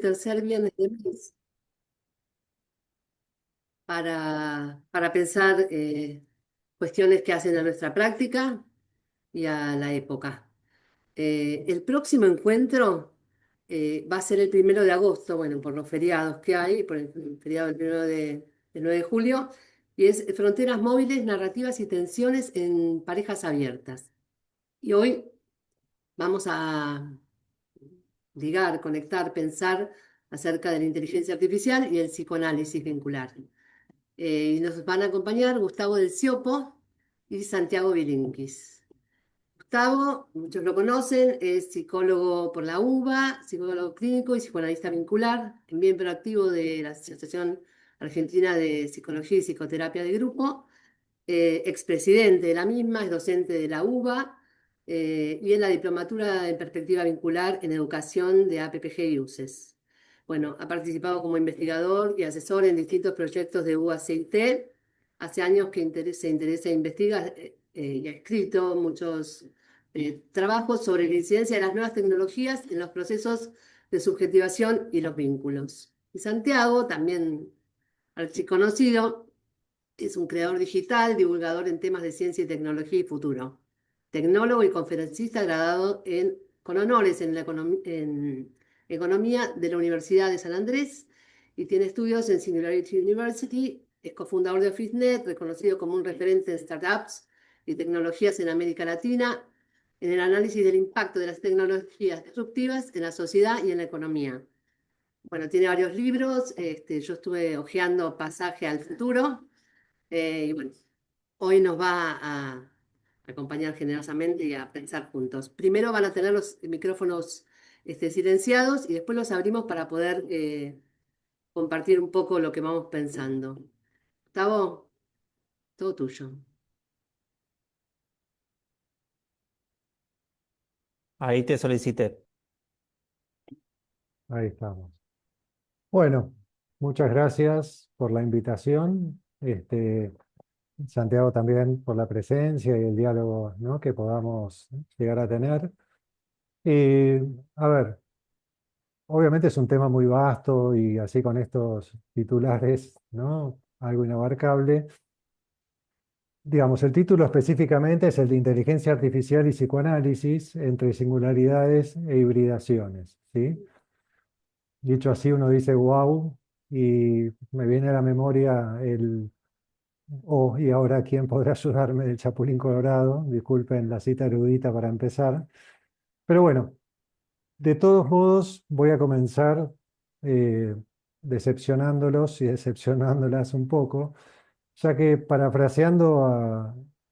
tercer viernes de mes para pensar cuestiones que hacen a nuestra práctica y a la época. El próximo encuentro va a ser el 1 de agosto, bueno, por los feriados que hay, por el feriado del 9 de julio, y es Fronteras móviles, narrativas y tensiones en parejas abiertas. Y hoy vamos a ligar, conectar, pensar acerca de la inteligencia artificial y el psicoanálisis vincular. Y nos van a acompañar Gustavo del Ciopo y Santiago Bilinkis. Gustavo, muchos lo conocen, es psicólogo por la UBA, psicólogo clínico y psicoanalista vincular, miembro activo de la Asociación Argentina de Psicología y Psicoterapia de Grupo, expresidente de la misma, es docente de la UBA y en la Diplomatura en Perspectiva Vincular en Educación de APPG y UCES. Bueno, ha participado como investigador y asesor en distintos proyectos de UACIT. Hace años que se interesa e investiga y ha escrito muchos trabajos sobre la incidencia de las nuevas tecnologías en los procesos de subjetivación y los vínculos. Y Santiago, también archiconocido, es un creador digital, divulgador en temas de ciencia y tecnología y futuro. Tecnólogo y conferencista graduado con honores en Economía de la Universidad de San Andrés y tiene estudios en Singularity University. Es cofundador de OfficeNet, reconocido como un referente en startups y tecnologías en América Latina, en el análisis del impacto de las tecnologías disruptivas en la sociedad y en la economía. Bueno, tiene varios libros. Yo estuve hojeando Pasaje al Futuro. Y bueno, hoy nos va a acompañar generosamente y a pensar juntos. Primero van a tener los micrófonos silenciados y después los abrimos para poder compartir un poco lo que vamos pensando. Gustavo, todo tuyo. Ahí te solicité. Ahí estamos. Bueno, muchas gracias por la invitación. Santiago también por la presencia y el diálogo, ¿no?, que podamos llegar a tener. A ver, obviamente es un tema muy vasto y así con estos titulares, ¿no?, algo inabarcable. Digamos, el título específicamente es el de Inteligencia Artificial y Psicoanálisis entre singularidades e hibridaciones, ¿sí? Dicho así, uno dice wow, y me viene a la memoria oh, y ahora quién podrá ayudarme del Chapulín Colorado. Disculpen la cita erudita para empezar. Pero bueno, de todos modos voy a comenzar eh, decepcionándolos y decepcionándolas un poco, ya que parafraseando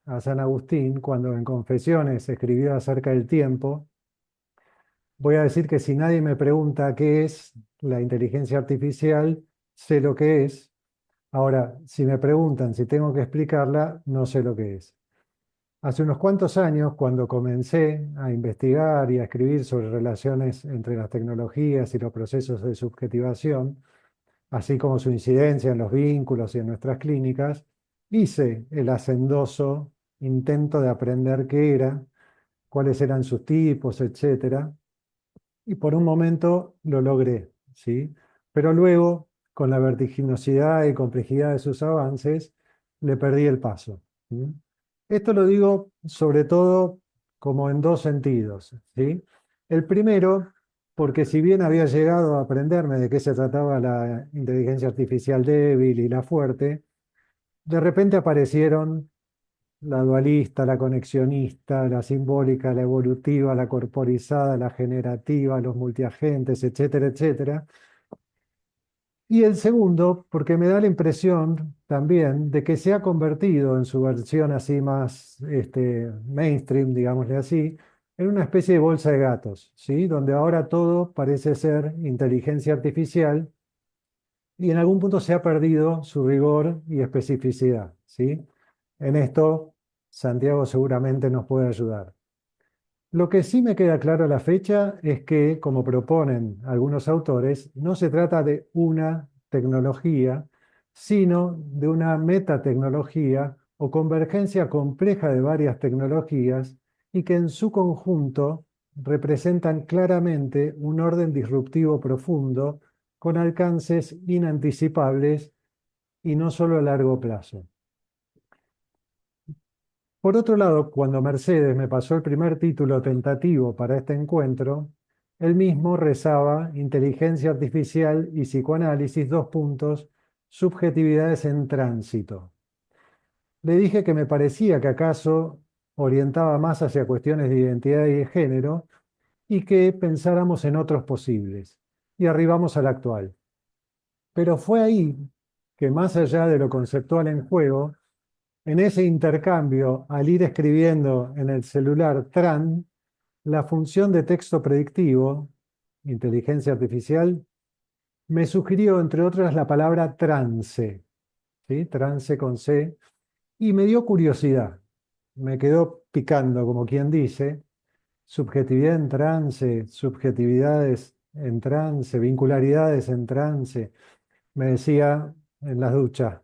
a San Agustín, cuando en Confesiones escribió acerca del tiempo, voy a decir que si nadie me pregunta qué es la inteligencia artificial, sé lo que es. Ahora, si me preguntan si tengo que explicarla, no sé lo que es. Hace unos cuantos años, cuando comencé a investigar y a escribir sobre relaciones entre las tecnologías y los procesos de subjetivación, así como su incidencia en los vínculos y en nuestras clínicas, hice el hacendoso intento de aprender qué era, cuáles eran sus tipos, etcétera, y por un momento lo logré, ¿sí? Pero luego, con la vertiginosidad y complejidad de sus avances, le perdí el paso, ¿sí? Esto lo digo sobre todo como en dos sentidos, ¿sí? El primero, porque si bien había llegado a aprenderme de qué se trataba la inteligencia artificial débil y la fuerte, de repente aparecieron la dualista, la conexionista, la simbólica, la evolutiva, la corporizada, la generativa, los multiagentes, etcétera, etcétera. Y el segundo, porque me da la impresión también de que se ha convertido en su versión así más mainstream, digámosle así, en una especie de bolsa de gatos, ¿sí? Donde ahora todo parece ser inteligencia artificial y en algún punto se ha perdido su rigor y especificidad, ¿sí? En esto, Santiago seguramente nos puede ayudar. Lo que sí me queda claro a la fecha es que, como proponen algunos autores, no se trata de una tecnología, sino de una metatecnología o convergencia compleja de varias tecnologías y que en su conjunto representan claramente un orden disruptivo profundo con alcances inanticipables y no solo a largo plazo. Por otro lado, cuando Mercedes me pasó el primer título tentativo para este encuentro, él mismo rezaba inteligencia artificial y psicoanálisis, dos puntos, subjetividades en tránsito. Le dije que me parecía que acaso orientaba más hacia cuestiones de identidad y de género y que pensáramos en otros posibles. Y arribamos al actual. Pero fue ahí que, más allá de lo conceptual en juego, en ese intercambio, al ir escribiendo en el celular TRAN, la función de texto predictivo, inteligencia artificial, me sugirió, entre otras, la palabra trance, ¿sí? Trance con C, y me dio curiosidad. Me quedó picando, como quien dice, subjetividad en trance, subjetividades en trance, vincularidades en trance, me decía en las duchas.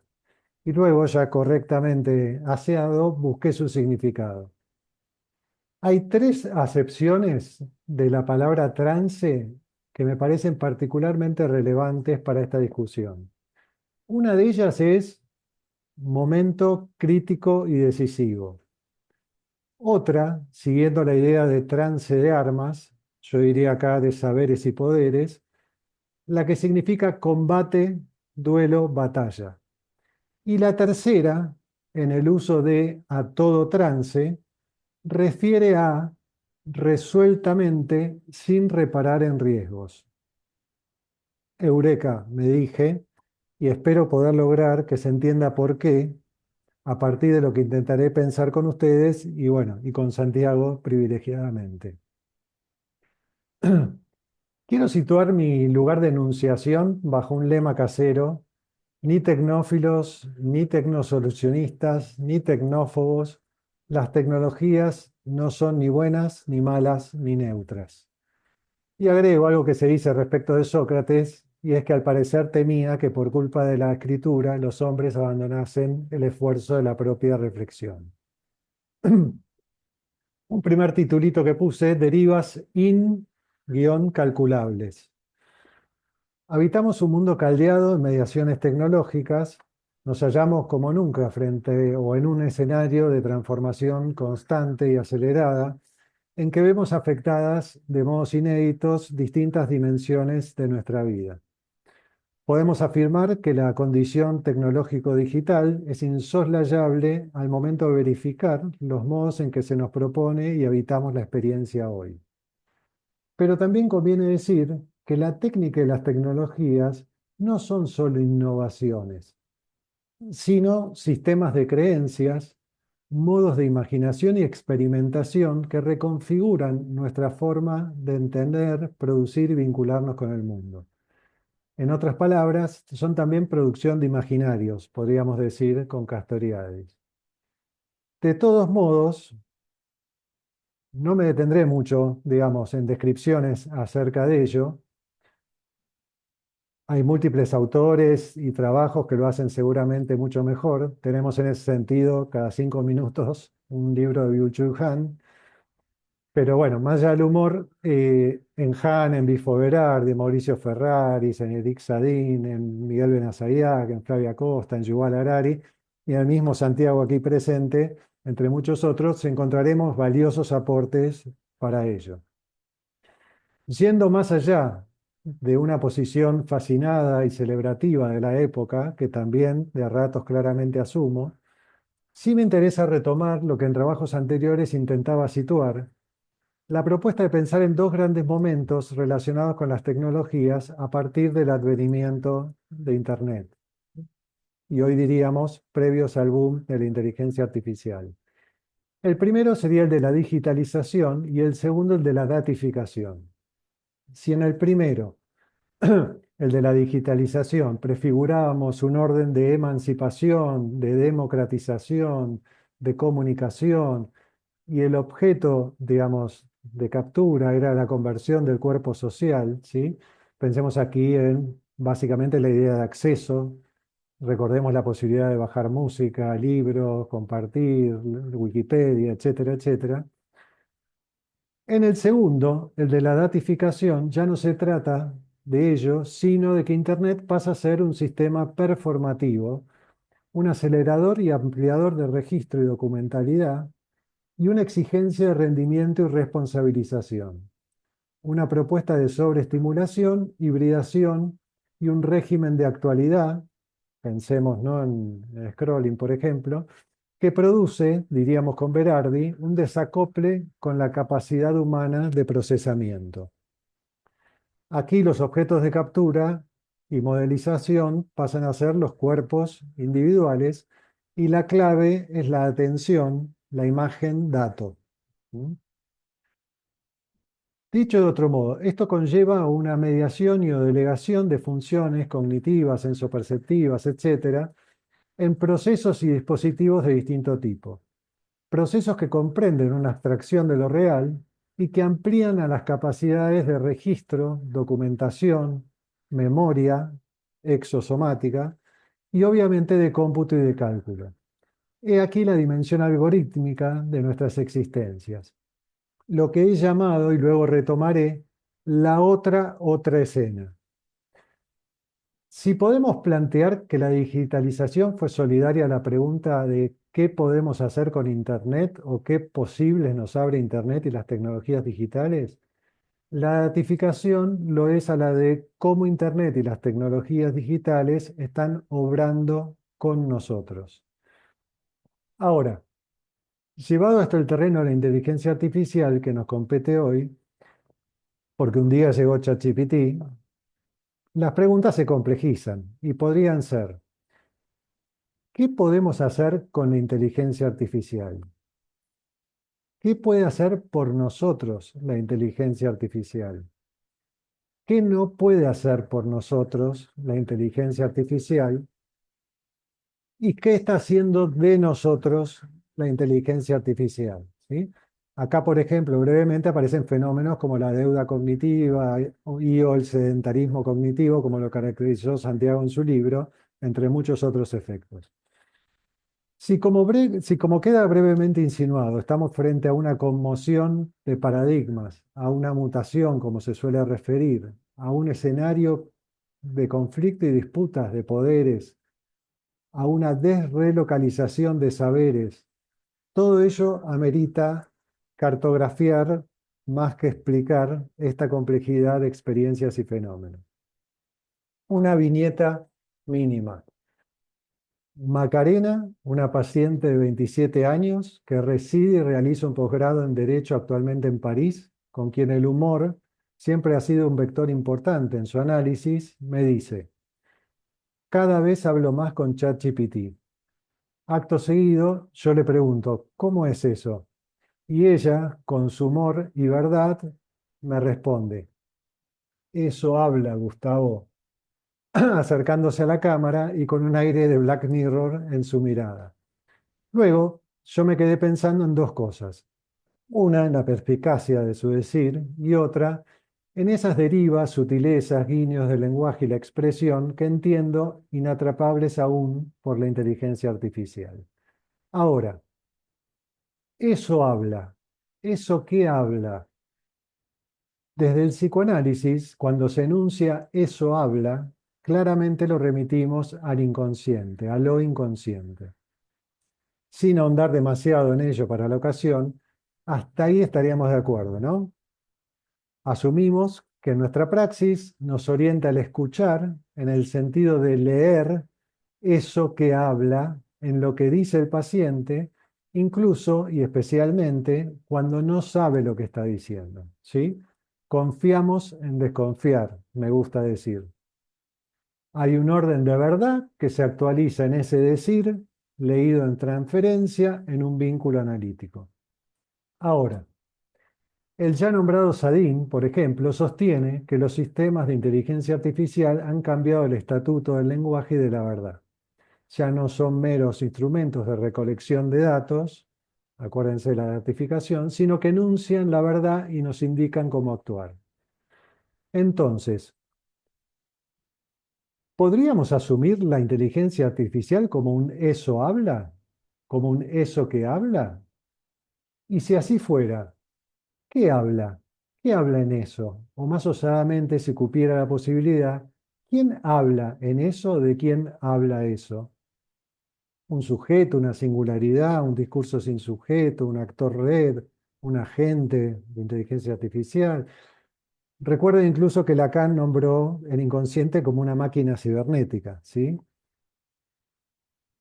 Y luego, ya correctamente aseado, busqué su significado. Hay tres acepciones de la palabra trance que me parecen particularmente relevantes para esta discusión. Una de ellas es momento crítico y decisivo. Otra, siguiendo la idea de trance de armas, yo diría acá de saberes y poderes, la que significa combate, duelo, batalla. Y la tercera, en el uso de a todo trance, refiere a resueltamente sin reparar en riesgos. Eureka, me dije, y espero poder lograr que se entienda por qué, a partir de lo que intentaré pensar con ustedes y bueno, y con Santiago privilegiadamente. Quiero situar mi lugar de enunciación bajo un lema casero: ni tecnófilos, ni tecnosolucionistas, ni tecnófobos. Las tecnologías no son ni buenas, ni malas, ni neutras. Y agrego algo que se dice respecto de Sócrates, y es que al parecer temía que por culpa de la escritura los hombres abandonasen el esfuerzo de la propia reflexión. Un primer titulito que puse: derivas in-calculables. Habitamos un mundo caldeado en mediaciones tecnológicas. Nos hallamos como nunca frente o en un escenario de transformación constante y acelerada en que vemos afectadas de modos inéditos distintas dimensiones de nuestra vida. Podemos afirmar que la condición tecnológico-digital es insoslayable al momento de verificar los modos en que se nos propone y habitamos la experiencia hoy. Pero también conviene decir que la técnica y las tecnologías no son solo innovaciones, sino sistemas de creencias, modos de imaginación y experimentación que reconfiguran nuestra forma de entender, producir y vincularnos con el mundo. En otras palabras, son también producción de imaginarios, podríamos decir con Castoriadis. De todos modos, no me detendré mucho, digamos, en descripciones acerca de ello. Hay múltiples autores y trabajos que lo hacen seguramente mucho mejor. Tenemos en ese sentido, cada 5 minutos, un libro de Byung-Chul Han. Pero bueno, más allá del humor, en Han, en Bifo Berardi, en Mauricio Ferraris, en Eric Sadin, en Miguel Benazayac, en Flavia Costa, en Yuval Harari y en el mismo Santiago aquí presente, entre muchos otros, encontraremos valiosos aportes para ello. Yendo más allá de una posición fascinada y celebrativa de la época, que también de a ratos claramente asumo, sí me interesa retomar lo que en trabajos anteriores intentaba situar: la propuesta de pensar en dos grandes momentos relacionados con las tecnologías a partir del advenimiento de Internet. Y hoy diríamos previos al boom de la inteligencia artificial. El primero sería el de la digitalización y el segundo el de la datificación. Si en el primero, el de la digitalización, prefigurábamos un orden de emancipación, de democratización, de comunicación, y el objeto, digamos, de captura era la conversión del cuerpo social, ¿sí? Pensemos aquí en básicamente la idea de acceso. Recordemos la posibilidad de bajar música, libros, compartir, Wikipedia, etcétera, etcétera. En el segundo, el de la datificación, ya no se trata de ello, sino de que Internet pasa a ser un sistema performativo, un acelerador y ampliador de registro y documentalidad, y una exigencia de rendimiento y responsabilización, una propuesta de sobreestimulación, hibridación y un régimen de actualidad, pensemos, ¿no?, en scrolling, por ejemplo, que produce, diríamos con Berardi, un desacople con la capacidad humana de procesamiento. Aquí los objetos de captura y modelización pasan a ser los cuerpos individuales y la clave es la atención, la imagen-dato. ¿Mm? Dicho de otro modo, esto conlleva una mediación y o delegación de funciones cognitivas, sensoperceptivas, etcétera, en procesos y dispositivos de distinto tipo. Procesos que comprenden una abstracción de lo real y que amplían a las capacidades de registro, documentación, memoria, exosomática y obviamente de cómputo y de cálculo. He aquí la dimensión algorítmica de nuestras existencias. Lo que he llamado, y luego retomaré, la otra escena. Si podemos plantear que la digitalización fue solidaria a la pregunta de qué podemos hacer con Internet o qué posibles nos abre Internet y las tecnologías digitales, la datificación lo es a la de cómo Internet y las tecnologías digitales están obrando con nosotros. Ahora, llevado hasta el terreno de la inteligencia artificial que nos compete hoy, porque un día llegó ChatGPT, las preguntas se complejizan y podrían ser: ¿qué podemos hacer con la inteligencia artificial? ¿Qué puede hacer por nosotros la inteligencia artificial? ¿Qué no puede hacer por nosotros la inteligencia artificial? ¿Y qué está haciendo de nosotros la inteligencia artificial? ¿Sí? Acá, por ejemplo, brevemente aparecen fenómenos como la deuda cognitiva y o el sedentarismo cognitivo, como lo caracterizó Santiago en su libro, entre muchos otros efectos. Si como queda brevemente insinuado, estamos frente a una conmoción de paradigmas, a una mutación, como se suele referir, a un escenario de conflicto y disputas de poderes, a una desrelocalización de saberes, todo ello amerita cartografiar más que explicar esta complejidad de experiencias y fenómenos. Una viñeta mínima. Macarena, una paciente de 27 años que reside y realiza un posgrado en Derecho actualmente en París, con quien el humor siempre ha sido un vector importante en su análisis, me dice: cada vez hablo más con ChatGPT. Acto seguido, yo le pregunto: ¿cómo es eso? Y ella, con su humor y verdad, me responde: eso habla, Gustavo, acercándose a la cámara y con un aire de Black Mirror en su mirada. Luego, yo me quedé pensando en dos cosas. Una, en la perspicacia de su decir, y otra, en esas derivas, sutilezas, guiños del lenguaje y la expresión que entiendo inatrapables aún por la inteligencia artificial. Ahora, eso habla. ¿Eso qué habla? Desde el psicoanálisis, cuando se enuncia eso habla, claramente lo remitimos al inconsciente, a lo inconsciente. Sin ahondar demasiado en ello para la ocasión, hasta ahí estaríamos de acuerdo, ¿no? Asumimos que nuestra praxis nos orienta al escuchar en el sentido de leer eso que habla en lo que dice el paciente, incluso y especialmente cuando no sabe lo que está diciendo, ¿sí? Confiamos en desconfiar, me gusta decir. Hay un orden de verdad que se actualiza en ese decir, leído en transferencia, en un vínculo analítico. Ahora, el ya nombrado Sadin, por ejemplo, sostiene que los sistemas de inteligencia artificial han cambiado el estatuto del lenguaje y de la verdad. Ya no son meros instrumentos de recolección de datos, acuérdense de la datificación, sino que enuncian la verdad y nos indican cómo actuar. Entonces, ¿podríamos asumir la inteligencia artificial como un eso habla? ¿Como un eso que habla? Y si así fuera, ¿qué habla? ¿Qué habla en eso? O más osadamente, si cupiera la posibilidad, ¿quién habla en eso? ¿De quién habla eso? ¿Un sujeto, una singularidad, un discurso sin sujeto, un actor red, un agente de inteligencia artificial? Recuerden incluso que Lacan nombró el inconsciente como una máquina cibernética, ¿sí?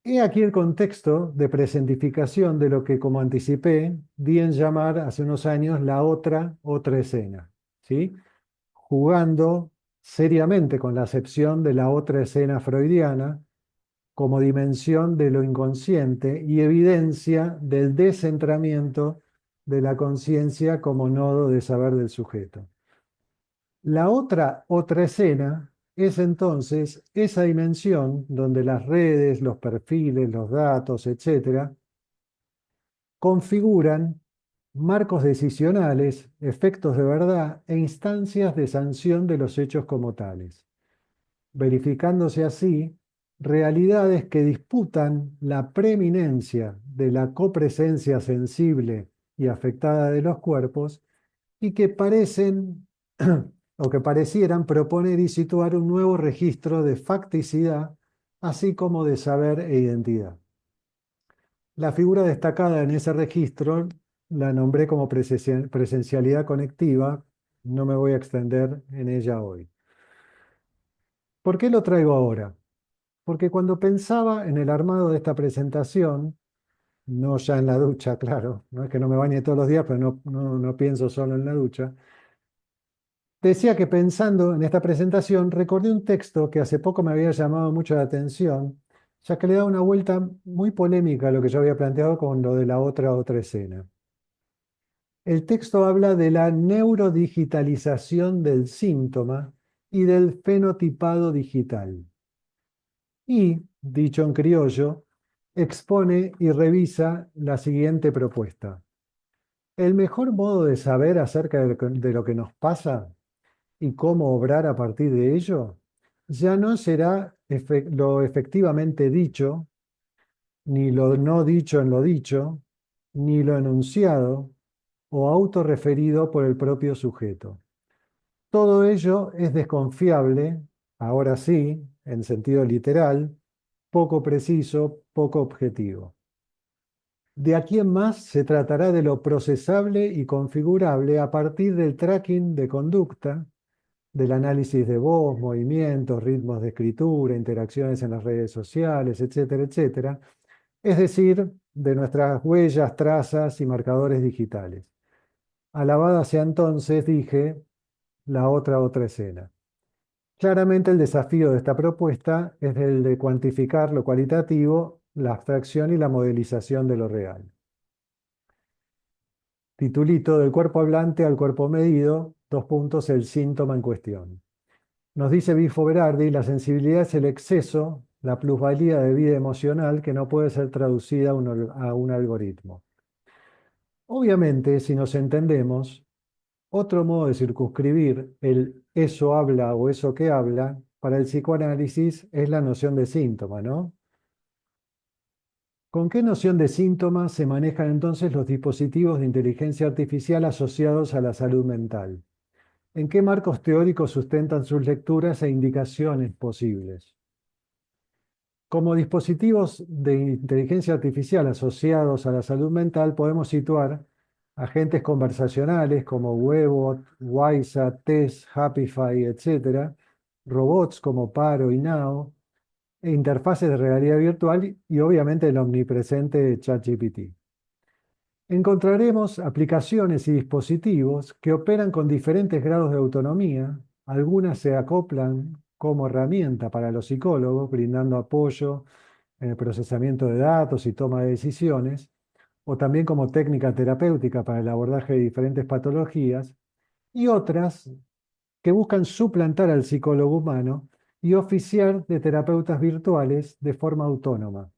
He aquí el contexto de presentificación de lo que, como anticipé, di en llamar hace unos años la otra escena, ¿sí? Jugando seriamente con la acepción de la otra escena freudiana como dimensión de lo inconsciente y evidencia del descentramiento de la conciencia como nodo de saber del sujeto. La otra escena es entonces esa dimensión donde las redes, los perfiles, los datos, etcétera, configuran marcos decisionales, efectos de verdad e instancias de sanción de los hechos como tales, verificándose así realidades que disputan la preeminencia de la copresencia sensible y afectada de los cuerpos y que parecen o que parecieran proponer y situar un nuevo registro de facticidad, así como de saber e identidad. La figura destacada en ese registro la nombré como presencialidad conectiva, no me voy a extender en ella hoy. ¿Por qué lo traigo ahora? Porque cuando pensaba en el armado de esta presentación, no ya en la ducha, claro, no es que no me bañe todos los días, pero no pienso solo en la ducha. Decía que pensando en esta presentación, recordé un texto que hace poco me había llamado mucho la atención, ya que le da una vuelta muy polémica a lo que yo había planteado con lo de la otra escena. El texto habla de la neurodigitalización del síntoma y del fenotipado digital. Y, dicho en criollo, expone y revisa la siguiente propuesta. El mejor modo de saber acerca de lo que nos pasa y cómo obrar a partir de ello, ya no será lo efectivamente dicho, ni lo no dicho en lo dicho, ni lo enunciado o autorreferido por el propio sujeto. Todo ello es desconfiable, ahora sí, en sentido literal, poco preciso, poco objetivo. De aquí en más se tratará de lo procesable y configurable a partir del tracking de conducta, del análisis de voz, movimientos, ritmos de escritura, interacciones en las redes sociales, etcétera, etcétera. Es decir, de nuestras huellas, trazas y marcadores digitales. Alabada sea entonces, dije, la otra escena. Claramente el desafío de esta propuesta es el de cuantificar lo cualitativo, la abstracción y la modelización de lo real. Titulito del cuerpo hablante al cuerpo medido, dos puntos, el síntoma en cuestión. Nos dice Bifo Berardi, la sensibilidad es el exceso, la plusvalía de vida emocional que no puede ser traducida a un algoritmo. Obviamente, si nos entendemos, otro modo de circunscribir el eso habla o eso que habla para el psicoanálisis es la noción de síntoma, ¿no? ¿Con qué noción de síntoma se manejan entonces los dispositivos de inteligencia artificial asociados a la salud mental? ¿En qué marcos teóricos sustentan sus lecturas e indicaciones posibles? Como dispositivos de inteligencia artificial asociados a la salud mental, podemos situar agentes conversacionales como Webot, Wysa, Tess, Happify, etc., robots como Paro y Nao, e interfaces de realidad virtual y obviamente el omnipresente ChatGPT. Encontraremos aplicaciones y dispositivos que operan con diferentes grados de autonomía. Algunas se acoplan como herramienta para los psicólogos, brindando apoyo en el procesamiento de datos y toma de decisiones, o también como técnica terapéutica para el abordaje de diferentes patologías, y otras que buscan suplantar al psicólogo humano y oficiar de terapeutas virtuales de forma autónoma,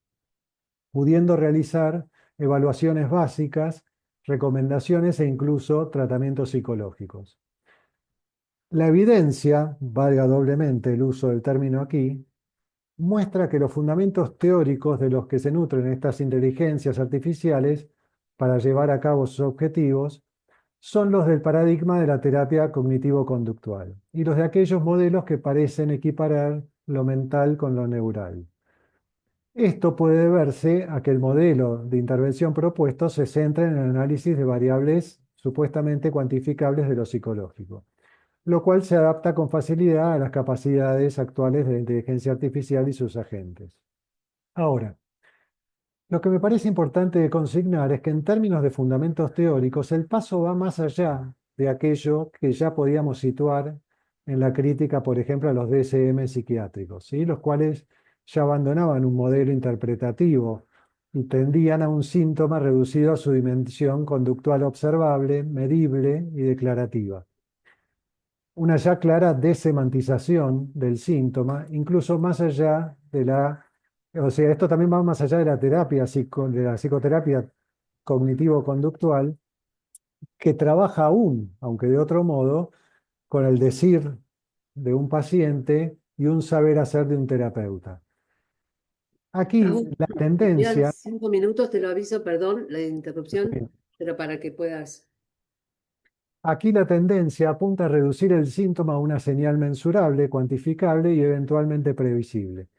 pudiendo realizar evaluaciones básicas, recomendaciones e incluso tratamientos psicológicos. La evidencia, valga doblemente el uso del término aquí, muestra que los fundamentos teóricos de los que se nutren estas inteligencias artificiales para llevar a cabo sus objetivos son los del paradigma de la terapia cognitivo-conductual y los de aquellos modelos que parecen equiparar lo mental con lo neural. Esto puede deberse a que el modelo de intervención propuesto se centra en el análisis de variables supuestamente cuantificables de lo psicológico, lo cual se adapta con facilidad a las capacidades actuales de la inteligencia artificial y sus agentes. Ahora, lo que me parece importante consignar es que en términos de fundamentos teóricos, el paso va más allá de aquello que ya podíamos situar en la crítica, por ejemplo, a los DSM psiquiátricos, ¿sí? Los cuales ya abandonaban un modelo interpretativo y tendían a un síntoma reducido a su dimensión conductual observable, medible y declarativa. Una ya clara desemantización del síntoma, incluso más allá de la, o sea, esto también va más allá de la terapia, de la psicoterapia cognitivo-conductual, que trabaja aún, aunque de otro modo, con el decir de un paciente y un saber hacer de un terapeuta. Aquí Gustavo, la me quedan tendencia, 5 minutos, te lo aviso, perdón, la interrupción, pero para que puedas. aquí la tendencia apunta a reducir el síntoma a una señal mensurable, cuantificable y eventualmente previsible.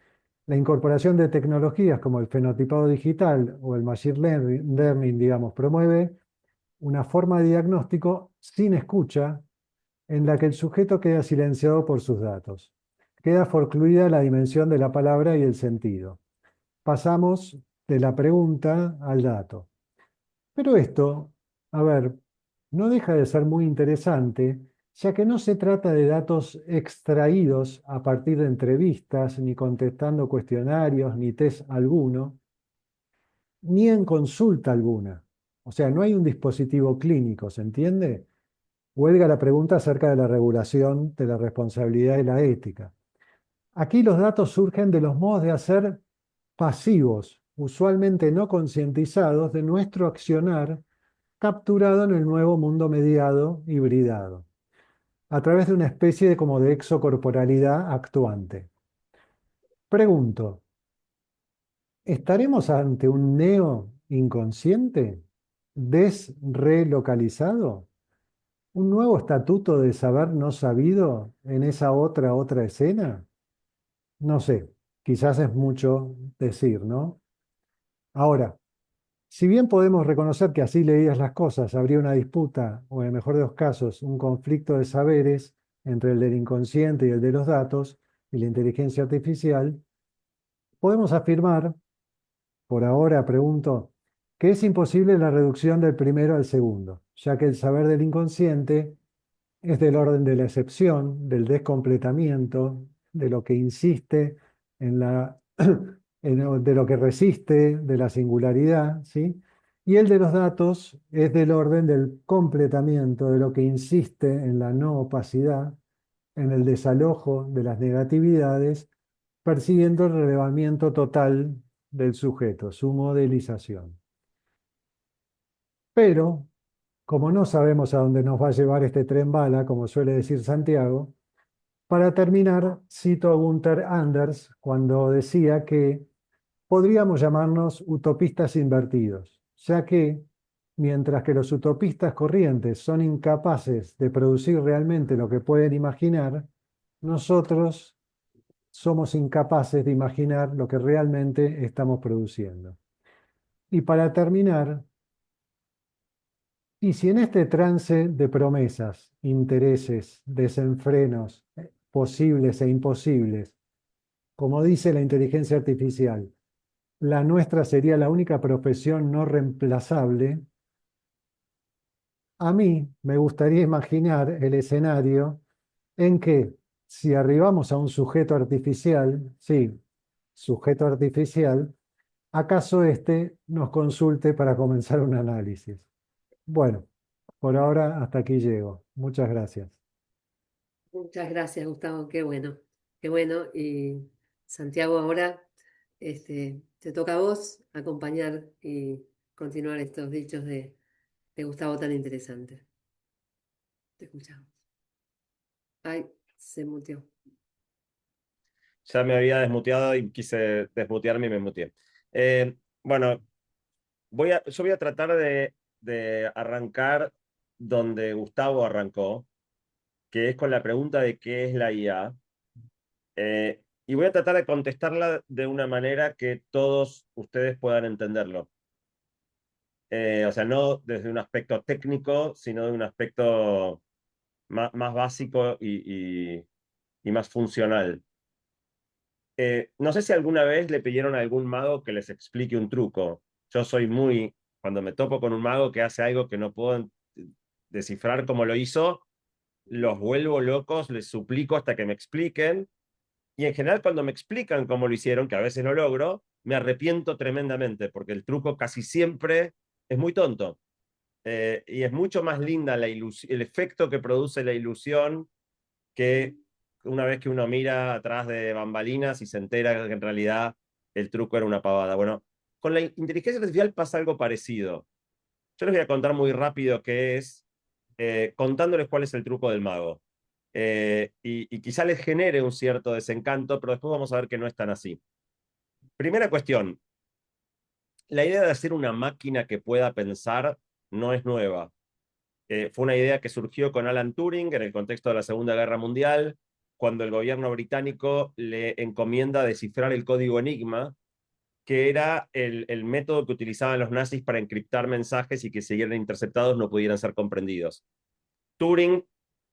La incorporación de tecnologías como el fenotipado digital o el machine learning, digamos, promueve una forma de diagnóstico sin escucha en la que el sujeto queda silenciado por sus datos. Queda forcluida la dimensión de la palabra y el sentido. Pasamos de la pregunta al dato. Pero esto, a ver, no deja de ser muy interesante, ya que no se trata de datos extraídos a partir de entrevistas, ni contestando cuestionarios, ni test alguno, ni en consulta alguna. O sea, no hay un dispositivo clínico, ¿se entiende? Huelga la pregunta acerca de la regulación de la responsabilidad y la ética. Aquí los datos surgen de los modos de hacer pasivos, usualmente no concientizados, de nuestro accionar capturado en el nuevo mundo mediado, hibridado, a través de una especie de como de exocorporalidad actuante. Pregunto, ¿estaremos ante un neo inconsciente desrelocalizado? ¿Un nuevo estatuto de saber no sabido en esa otra escena? No sé, quizás es mucho decir, ¿no? Ahora, si bien podemos reconocer que así leídas las cosas habría una disputa, o en el mejor de los casos, un conflicto de saberes entre el del inconsciente y el de los datos y la inteligencia artificial, podemos afirmar, por ahora pregunto, que es imposible la reducción del primero al segundo, ya que el saber del inconsciente es del orden de la excepción, del descompletamiento, de lo que insiste en de lo que resiste, de la singularidad, ¿sí? Y el de los datos es del orden del completamiento, de lo que insiste en la no opacidad, en el desalojo de las negatividades, persiguiendo el relevamiento total del sujeto, su modelización. Pero, como no sabemos a dónde nos va a llevar este tren bala, como suele decir Santiago, para terminar, cito a Gunther Anders cuando decía que podríamos llamarnos utopistas invertidos, ya que mientras que los utopistas corrientes son incapaces de producir realmente lo que pueden imaginar, nosotros somos incapaces de imaginar lo que realmente estamos produciendo. Y para terminar, y si en este trance de promesas, intereses, desenfrenos, posibles e imposibles, como dice la inteligencia artificial, la nuestra sería la única profesión no reemplazable, a mí me gustaría imaginar el escenario en que si arribamos a un sujeto artificial, sí, sujeto artificial, acaso éste nos consulte para comenzar un análisis. Bueno, por ahora hasta aquí llego. Muchas gracias. Muchas gracias, Gustavo, qué bueno, qué bueno. Y Santiago, ahora te toca a vos acompañar y continuar estos dichos de Gustavo tan interesantes. Te escuchamos. Ay, se muteó. Ya me había desmuteado y quise desmutearme y me muteé. Bueno, yo voy a tratar de arrancar donde Gustavo arrancó, que es con la pregunta de qué es la IA. Y voy a tratar de contestarla de una manera que todos ustedes puedan entenderlo. O sea, no desde un aspecto técnico, sino de un aspecto más básico y más funcional. No sé si alguna vez le pidieron a algún mago que les explique un truco. Yo soy muy, cuando me topo con un mago que hace algo que no puedo descifrar cómo lo hizo, los vuelvo locos, les suplico hasta que me expliquen. Y en general cuando me explican cómo lo hicieron, que a veces lo logro, me arrepiento tremendamente, porque el truco casi siempre es muy tonto. Y es mucho más linda el efecto que produce la ilusión que una vez que uno mira atrás de bambalinas y se entera que en realidad el truco era una pavada. Bueno, con la inteligencia artificial pasa algo parecido. Yo les voy a contar muy rápido qué es, contándoles cuál es el truco del mago. Y quizá les genere un cierto desencanto, pero después vamos a ver que no es tan así. Primera cuestión, la idea de hacer una máquina que pueda pensar no es nueva. Fue una idea que surgió con Alan Turing en el contexto de la Segunda Guerra Mundial, cuando el gobierno británico le encomienda descifrar el código Enigma, que era el método que utilizaban los nazis para encriptar mensajes y que si eran interceptados no pudieran ser comprendidos. Turing,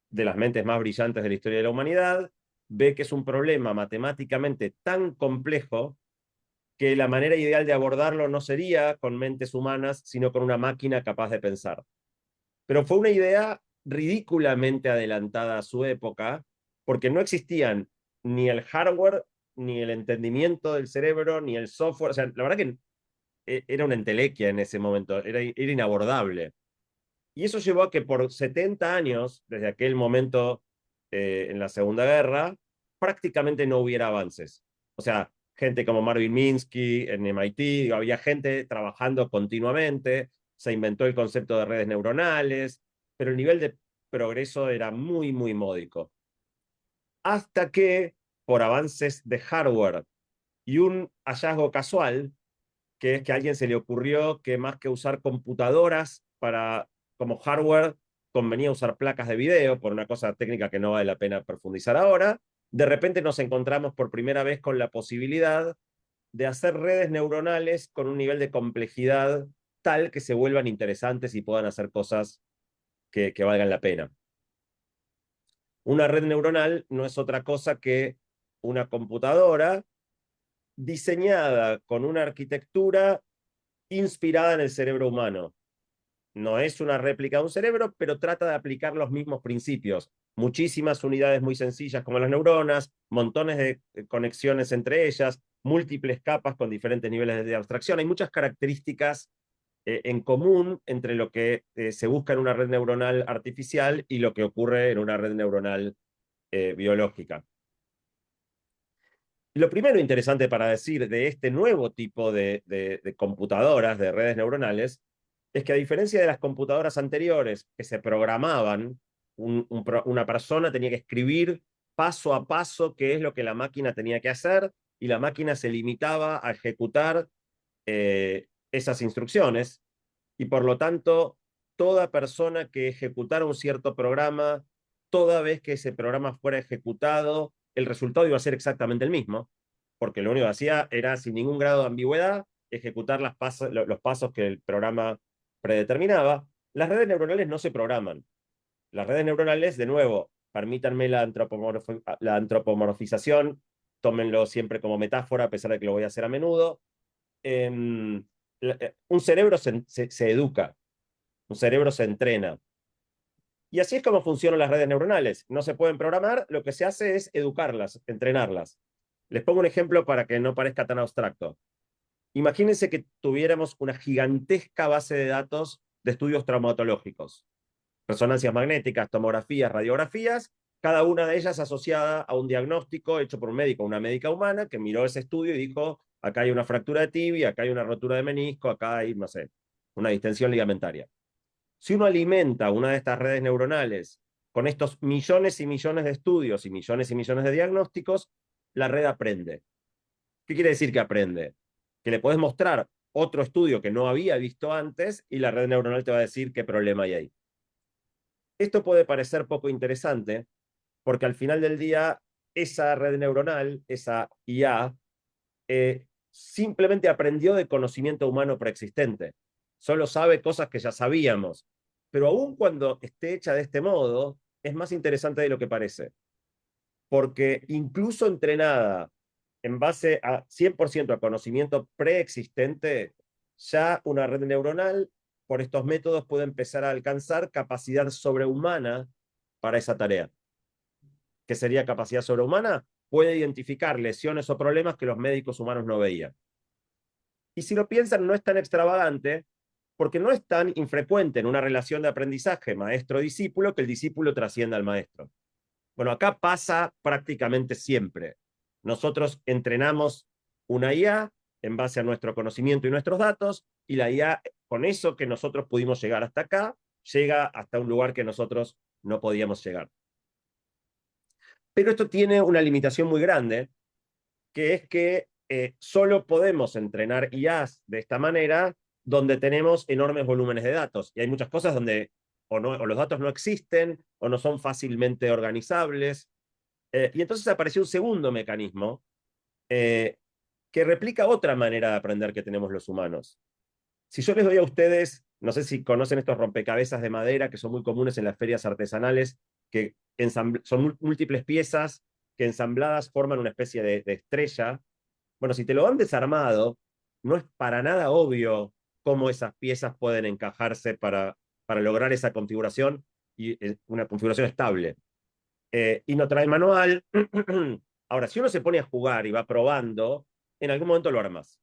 de las mentes más brillantes de la historia de la humanidad, ve que es un problema matemáticamente tan complejo que la manera ideal de abordarlo no sería con mentes humanas, sino con una máquina capaz de pensar. Pero fue una idea ridículamente adelantada a su época, porque no existían ni el hardware, ni el entendimiento del cerebro, ni el software. O sea, la verdad que era una entelequia en ese momento, era inabordable. Y eso llevó a que por 70 años, desde aquel momento en la Segunda Guerra, prácticamente no hubiera avances. O sea, gente como Marvin Minsky en MIT, había gente trabajando continuamente, se inventó el concepto de redes neuronales, pero el nivel de progreso era muy, muy módico. Hasta que, por avances de hardware y un hallazgo casual, que es que a alguien se le ocurrió que más que usar computadoras como hardware, convenía usar placas de video, por una cosa técnica que no vale la pena profundizar ahora. De repente nos encontramos por primera vez con la posibilidad de hacer redes neuronales con un nivel de complejidad tal que se vuelvan interesantes y puedan hacer cosas que valgan la pena. Una red neuronal no es otra cosa que una computadora diseñada con una arquitectura inspirada en el cerebro humano. No es una réplica de un cerebro, pero trata de aplicar los mismos principios. Muchísimas unidades muy sencillas como las neuronas, montones de conexiones entre ellas, múltiples capas con diferentes niveles de abstracción. Hay muchas características en común entre lo que se busca en una red neuronal artificial y lo que ocurre en una red neuronal biológica. Lo primero interesante para decir de este nuevo tipo de computadoras, de redes neuronales, es que a diferencia de las computadoras anteriores que se programaban, una persona tenía que escribir paso a paso qué es lo que la máquina tenía que hacer y la máquina se limitaba a ejecutar esas instrucciones y por lo tanto toda persona que ejecutara un cierto programa, toda vez que ese programa fuera ejecutado, el resultado iba a ser exactamente el mismo, porque lo único que hacía era, sin ningún grado de ambigüedad, ejecutar los pasos que el programa predeterminaba. Las redes neuronales no se programan. Las redes neuronales, de nuevo, permítanme la antropomorfización, tómenlo siempre como metáfora, a pesar de que lo voy a hacer a menudo. Un cerebro se educa, un cerebro se entrena. Y así es como funcionan las redes neuronales. No se pueden programar, lo que se hace es educarlas, entrenarlas. Les pongo un ejemplo para que no parezca tan abstracto. Imagínense que tuviéramos una gigantesca base de datos de estudios traumatológicos, resonancias magnéticas, tomografías, radiografías, cada una de ellas asociada a un diagnóstico hecho por un médico o una médica humana que miró ese estudio y dijo, acá hay una fractura de tibia, acá hay una rotura de menisco, acá hay, no sé, una distensión ligamentaria. Si uno alimenta una de estas redes neuronales con estos millones y millones de estudios y millones de diagnósticos, la red aprende. ¿Qué quiere decir que aprende? Que le puedes mostrar otro estudio que no había visto antes y la red neuronal te va a decir qué problema hay ahí. Esto puede parecer poco interesante, porque al final del día, esa red neuronal, esa IA, simplemente aprendió de conocimiento humano preexistente. Solo sabe cosas que ya sabíamos. Pero aun cuando esté hecha de este modo, es más interesante de lo que parece. Porque incluso entrenada en base a 100% a conocimiento preexistente, ya una red neuronal por estos métodos puede empezar a alcanzar capacidad sobrehumana para esa tarea. ¿Qué sería capacidad sobrehumana? Puede identificar lesiones o problemas que los médicos humanos no veían. Y si lo piensan, no es tan extravagante, porque no es tan infrecuente en una relación de aprendizaje maestro-discípulo que el discípulo trascienda al maestro. Bueno, acá pasa prácticamente siempre. Nosotros entrenamos una IA en base a nuestro conocimiento y nuestros datos, y la IA, con eso que nosotros pudimos llegar hasta acá, llega hasta un lugar que nosotros no podíamos llegar. Pero esto tiene una limitación muy grande, que es que solo podemos entrenar IAs de esta manera donde tenemos enormes volúmenes de datos. Y hay muchas cosas donde o los datos no existen o no son fácilmente organizables. Y entonces apareció un segundo mecanismo que replica otra manera de aprender que tenemos los humanos. Si yo les doy a ustedes, no sé si conocen estos rompecabezas de madera que son muy comunes en las ferias artesanales, que son múltiples piezas que ensambladas forman una especie de estrella. Bueno, si te lo han desarmado, no es para nada obvio cómo esas piezas pueden encajarse para lograr esa configuración y una configuración estable. Y no trae manual. Ahora, si uno se pone a jugar y va probando, en algún momento lo armas.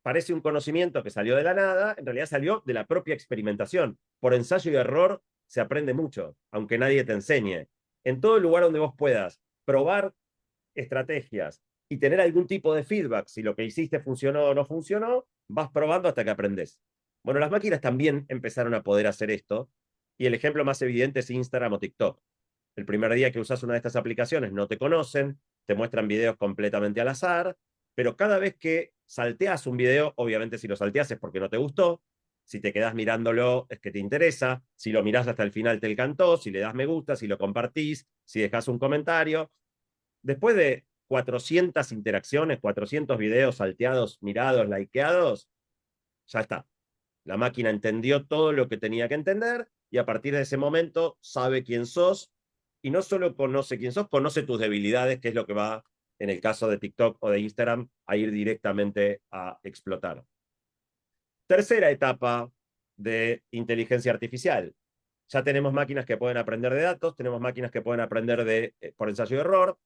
Parece un conocimiento que salió de la nada, en realidad salió de la propia experimentación. Por ensayo y error se aprende mucho, aunque nadie te enseñe. En todo lugar donde vos puedas probar estrategias y tener algún tipo de feedback, si lo que hiciste funcionó o no funcionó, vas probando hasta que aprendes. Bueno, las máquinas también empezaron a poder hacer esto, y el ejemplo más evidente es Instagram o TikTok. El primer día que usas una de estas aplicaciones no te conocen, te muestran videos completamente al azar, pero cada vez que salteas un video, obviamente si lo salteas es porque no te gustó, si te quedás mirándolo es que te interesa, si lo mirás hasta el final te encantó, si le das me gusta, si lo compartís, si dejas un comentario. Después de 400 interacciones, 400 videos salteados, mirados, likeados, ya está. La máquina entendió todo lo que tenía que entender y a partir de ese momento sabe quién sos y no solo conoce quién sos, conoce tus debilidades, que es lo que va, en el caso de TikTok o de Instagram, a ir directamente a explotar. Tercera etapa de inteligencia artificial. Ya tenemos máquinas que pueden aprender de datos, tenemos máquinas que pueden aprender por ensayo y error,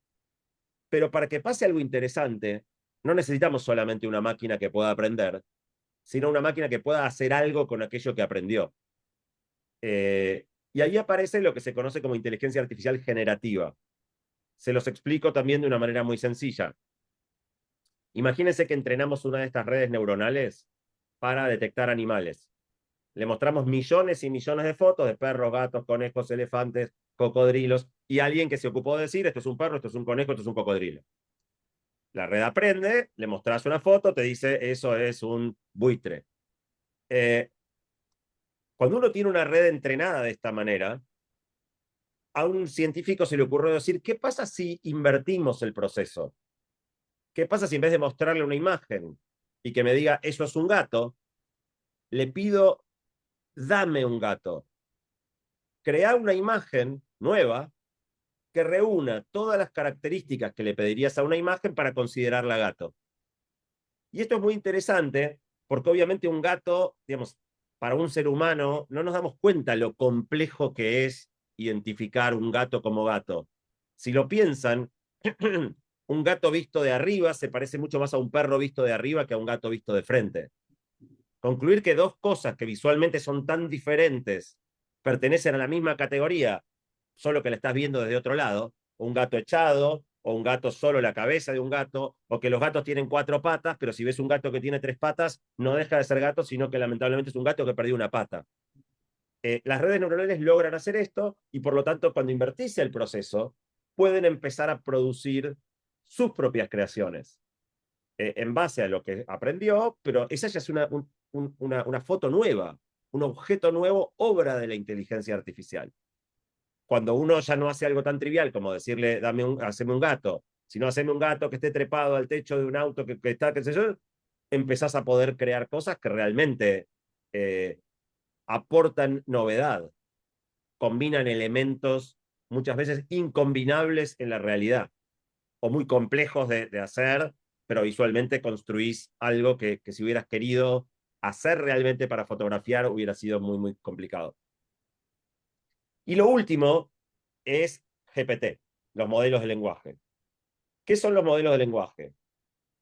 pero para que pase algo interesante, no necesitamos solamente una máquina que pueda aprender, sino una máquina que pueda hacer algo con aquello que aprendió. Y ahí aparece lo que se conoce como inteligencia artificial generativa. Se los explico también de una manera muy sencilla. Imagínense que entrenamos una de estas redes neuronales para detectar animales. Le mostramos millones y millones de fotos de perros, gatos, conejos, elefantes, cocodrilos, y alguien que se ocupó de decir, esto es un perro, esto es un conejo, esto es un cocodrilo. La red aprende, le mostrás una foto, te dice, eso es un buitre. Cuando uno tiene una red entrenada de esta manera, a un científico se le ocurrió decir, ¿qué pasa si invertimos el proceso? ¿Qué pasa si en vez de mostrarle una imagen y que me diga, eso es un gato, le pido, dame un gato? Crea una imagen nueva que reúna todas las características que le pedirías a una imagen para considerarla gato. Y esto es muy interesante porque obviamente un gato, digamos, para un ser humano, no nos damos cuenta lo complejo que es identificar un gato como gato. Si lo piensan, un gato visto de arriba se parece mucho más a un perro visto de arriba que a un gato visto de frente. Concluir que dos cosas que visualmente son tan diferentes pertenecen a la misma categoría, solo que la estás viendo desde otro lado, un gato echado, o un gato solo la cabeza de un gato, o que los gatos tienen 4 patas, pero si ves un gato que tiene 3 patas, no deja de ser gato, sino que lamentablemente es un gato que perdió una pata. Las redes neuronales logran hacer esto y por lo tanto cuando invertís el proceso, pueden empezar a producir sus propias creaciones en base a lo que aprendió, pero esa ya es una foto nueva. un objeto nuevo, obra de la inteligencia artificial. Cuando uno ya no hace algo tan trivial como decirle, haceme un gato, sino haceme un gato que esté trepado al techo de un auto que está, qué sé yo, empezás a poder crear cosas que realmente aportan novedad, combinan elementos muchas veces incombinables en la realidad, o muy complejos de hacer, pero visualmente construís algo que si hubieras querido hacer realmente para fotografiar hubiera sido muy, muy complicado. Y lo último es GPT, los modelos de lenguaje. ¿Qué son los modelos de lenguaje?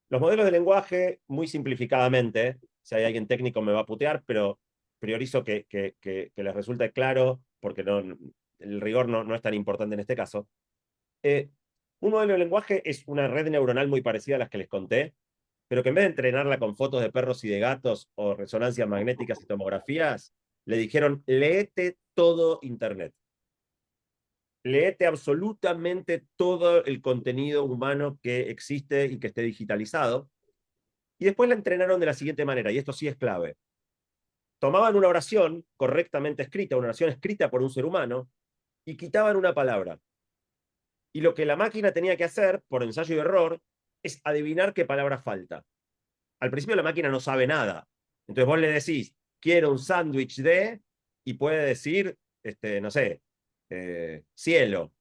Los modelos de lenguaje, muy simplificadamente, si hay alguien técnico me va a putear, pero priorizo que les resulte claro, porque el rigor no es tan importante en este caso. Un modelo de lenguaje es una red neuronal muy parecida a las que les conté, pero que en vez de entrenarla con fotos de perros y de gatos o resonancias magnéticas y tomografías, le dijeron, léete todo Internet. Léete absolutamente todo el contenido humano que existe y que esté digitalizado. Y después la entrenaron de la siguiente manera, y esto sí es clave. Tomaban una oración correctamente escrita, una oración escrita por un ser humano, y quitaban una palabra. Y lo que la máquina tenía que hacer, por ensayo y error, es adivinar qué palabra falta. Al principio la máquina no sabe nada. Entonces vos le decís, quiero un sándwich de, y puede decir, no sé, cielo.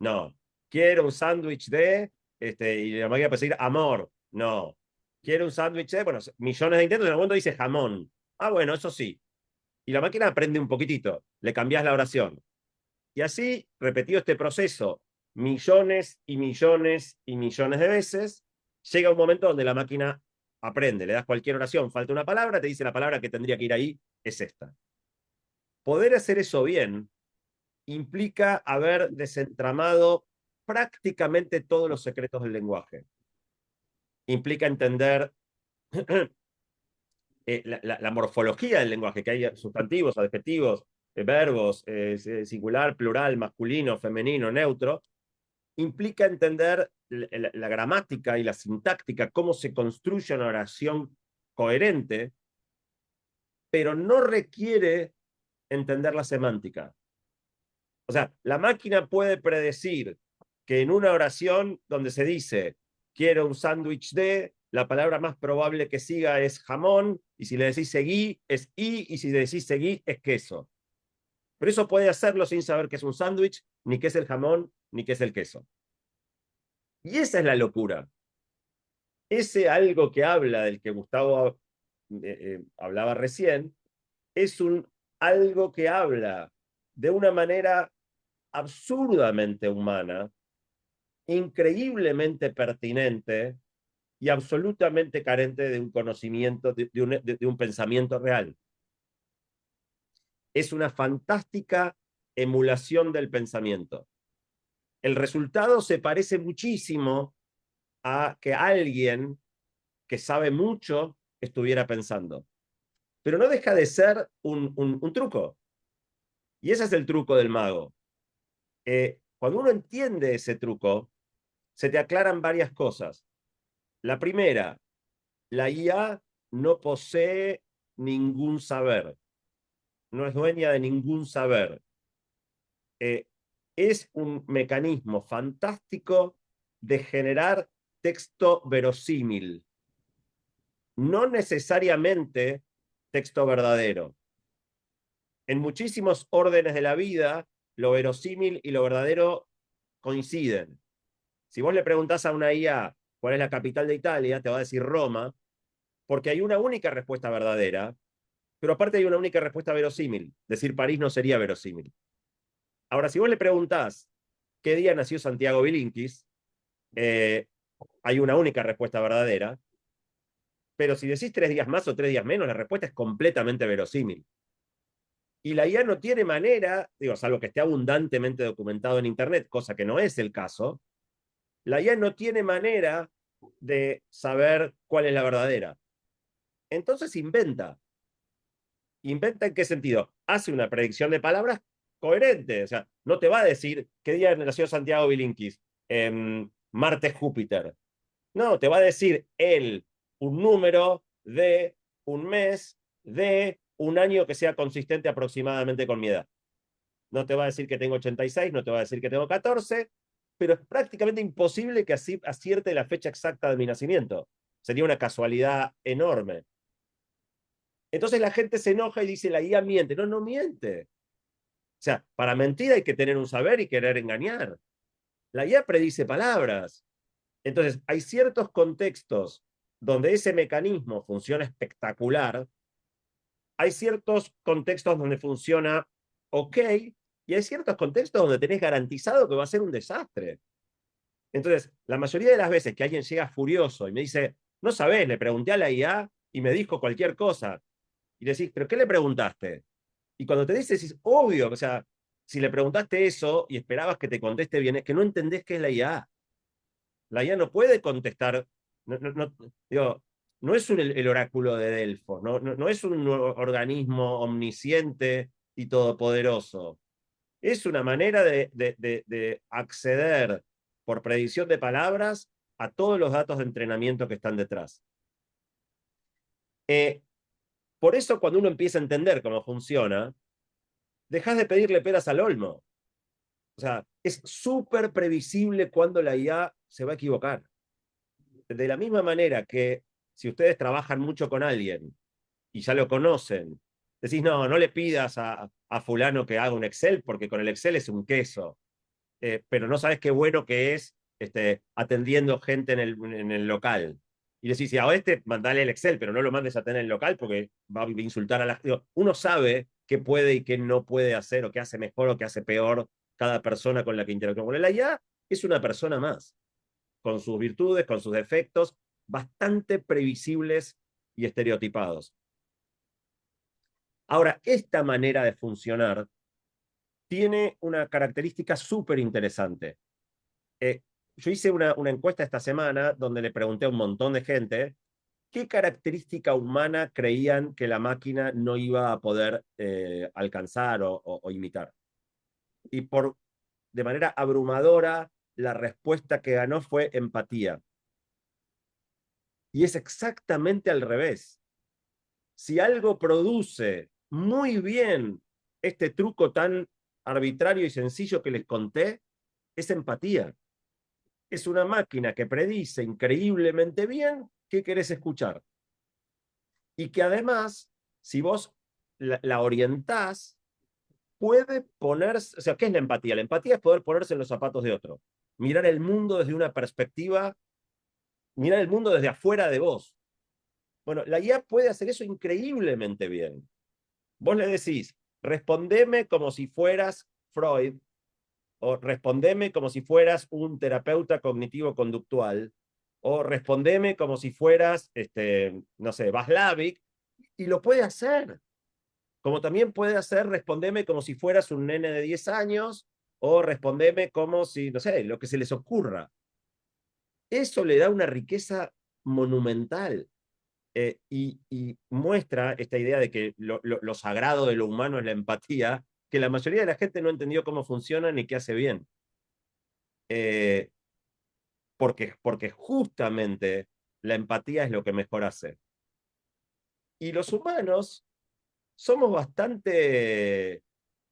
No. Quiero un sándwich de, y la máquina puede decir amor. No. Quiero un sándwich de, bueno, millones de intentos, en algún momento dice jamón. Ah, bueno, eso sí. Y la máquina aprende un poquitito, le cambiás la oración. Y así, repetido este proceso millones y millones y millones de veces, llega un momento donde la máquina aprende, le das cualquier oración, falta una palabra, te dice la palabra que tendría que ir ahí, es esta. Poder hacer eso bien implica haber desentramado prácticamente todos los secretos del lenguaje. Implica entender la morfología del lenguaje, que hay sustantivos, adjetivos, verbos, singular, plural, masculino, femenino, neutro. Implica entender la gramática y la sintáctica, cómo se construye una oración coherente, pero no requiere entender la semántica. O sea, la máquina puede predecir que en una oración donde se dice quiero un sándwich de, la palabra más probable que siga es jamón, y si le decís seguí es y si le decís seguí es queso. Pero eso puede hacerlo sin saber qué es un sándwich, ni qué es el jamón, ni qué es el queso. Y esa es la locura. Ese algo que habla del que Gustavo hablaba recién, es algo que habla de una manera absurdamente humana, increíblemente pertinente y absolutamente carente de un conocimiento, de un pensamiento real. Es una fantástica emulación del pensamiento. El resultado se parece muchísimo a que alguien que sabe mucho estuviera pensando. Pero no deja de ser un truco. Y ese es el truco del mago. Cuando uno entiende ese truco, se te aclaran varias cosas. La primera, la IA no posee ningún saber, no es dueña de ningún saber. Es un mecanismo fantástico de generar texto verosímil, no necesariamente texto verdadero. En muchísimos órdenes de la vida, lo verosímil y lo verdadero coinciden. Si vos le preguntás a una IA cuál es la capital de Italia, te va a decir Roma, porque hay una única respuesta verdadera, pero aparte hay una única respuesta verosímil. Decir París no sería verosímil. Ahora, si vos le preguntás qué día nació Santiago Bilinkis, hay una única respuesta verdadera, pero si decís 3 días más o 3 días menos, la respuesta es completamente verosímil. Y la IA no tiene manera, digo, salvo que esté abundantemente documentado en Internet, cosa que no es el caso, la IA no tiene manera de saber cuál es la verdadera. Entonces inventa. ¿Inventa en qué sentido? Hace una predicción de palabras coherente. O sea, no te va a decir qué día nació Santiago Bilinkis, Marte, Júpiter. No, te va a decir él un número de un mes de un año que sea consistente aproximadamente con mi edad. No te va a decir que tengo 86, no te va a decir que tengo 14, pero es prácticamente imposible que así acierte la fecha exacta de mi nacimiento. Sería una casualidad enorme. Entonces la gente se enoja y dice, la IA miente. No, no miente. O sea, para mentir hay que tener un saber y querer engañar. La IA predice palabras. Entonces, hay ciertos contextos donde ese mecanismo funciona espectacular, hay ciertos contextos donde funciona ok, y hay ciertos contextos donde tenés garantizado que va a ser un desastre. Entonces, la mayoría de las veces que alguien llega furioso y me dice, no sabés, le pregunté a la IA y me dijo cualquier cosa, y le decís, ¿pero qué le preguntaste? Y cuando te dice, decís, obvio, o sea, si le preguntaste eso y esperabas que te conteste bien, es que no entendés qué es la IA. La IA no puede contestar, digo, no es el oráculo de Delfos, no es un organismo omnisciente y todopoderoso. Es una manera de acceder por predicción de palabras a todos los datos de entrenamiento que están detrás. Por eso cuando uno empieza a entender cómo funciona, dejas de pedirle peras al olmo. O sea, es súper previsible cuando la IA se va a equivocar. De la misma manera que si ustedes trabajan mucho con alguien y ya lo conocen, decís, no, no le pidas a fulano que haga un Excel, porque con el Excel es un queso, pero no sabes qué bueno que es atendiendo gente en el local. Y decís, si a este mandale el Excel, pero no lo mandes a tener en el local porque va a insultar a la gente. Uno sabe qué puede y qué no puede hacer, o qué hace mejor o qué hace peor cada persona con la que interactúa. Con la IA es una persona más, con sus virtudes, con sus defectos, bastante previsibles y estereotipados. Ahora, esta manera de funcionar tiene una característica súper interesante. Yo hice una encuesta esta semana donde le pregunté a un montón de gente qué característica humana creían que la máquina no iba a poder alcanzar o imitar. Y de manera abrumadora, la respuesta que ganó fue empatía. Y es exactamente al revés. Si algo produce muy bien este truco tan arbitrario y sencillo que les conté, es empatía. Es una máquina que predice increíblemente bien qué querés escuchar. Y que además, si vos la orientás, puede ponerse, o sea, ¿qué es la empatía? La empatía es poder ponerse en los zapatos de otro. Mirar el mundo desde una perspectiva, mirar el mundo desde afuera de vos. Bueno, la IA puede hacer eso increíblemente bien. Vos le decís, respondeme como si fueras Freud, o respondeme como si fueras un terapeuta cognitivo-conductual, o respondeme como si fueras, no sé, Václavic, y lo puede hacer. Como también puede hacer, respondeme como si fueras un nene de 10 años, o respondeme como si, no sé, lo que se les ocurra. Eso le da una riqueza monumental. Y muestra esta idea de que lo sagrado de lo humano es la empatía, que la mayoría de la gente no entendió cómo funciona ni qué hace bien. Porque justamente la empatía es lo que mejor hace. Y los humanos somos bastante,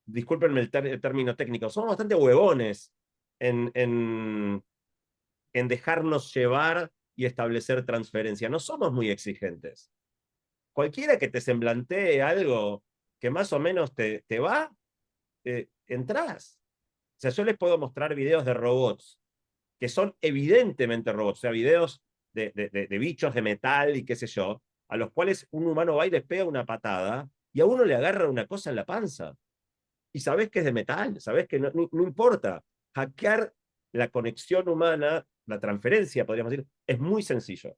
discúlpenme el término técnico, somos bastante huevones en dejarnos llevar y establecer transferencia. No somos muy exigentes. Cualquiera que te semblantee algo que más o menos te va, entrás. O sea, yo les puedo mostrar videos de robots que son evidentemente robots, o sea, videos de bichos de metal y qué sé yo, a los cuales un humano va y les pega una patada y a uno le agarra una cosa en la panza. Y sabés que es de metal, sabés que no importa. Hackear la conexión humana, la transferencia, podríamos decir, es muy sencillo.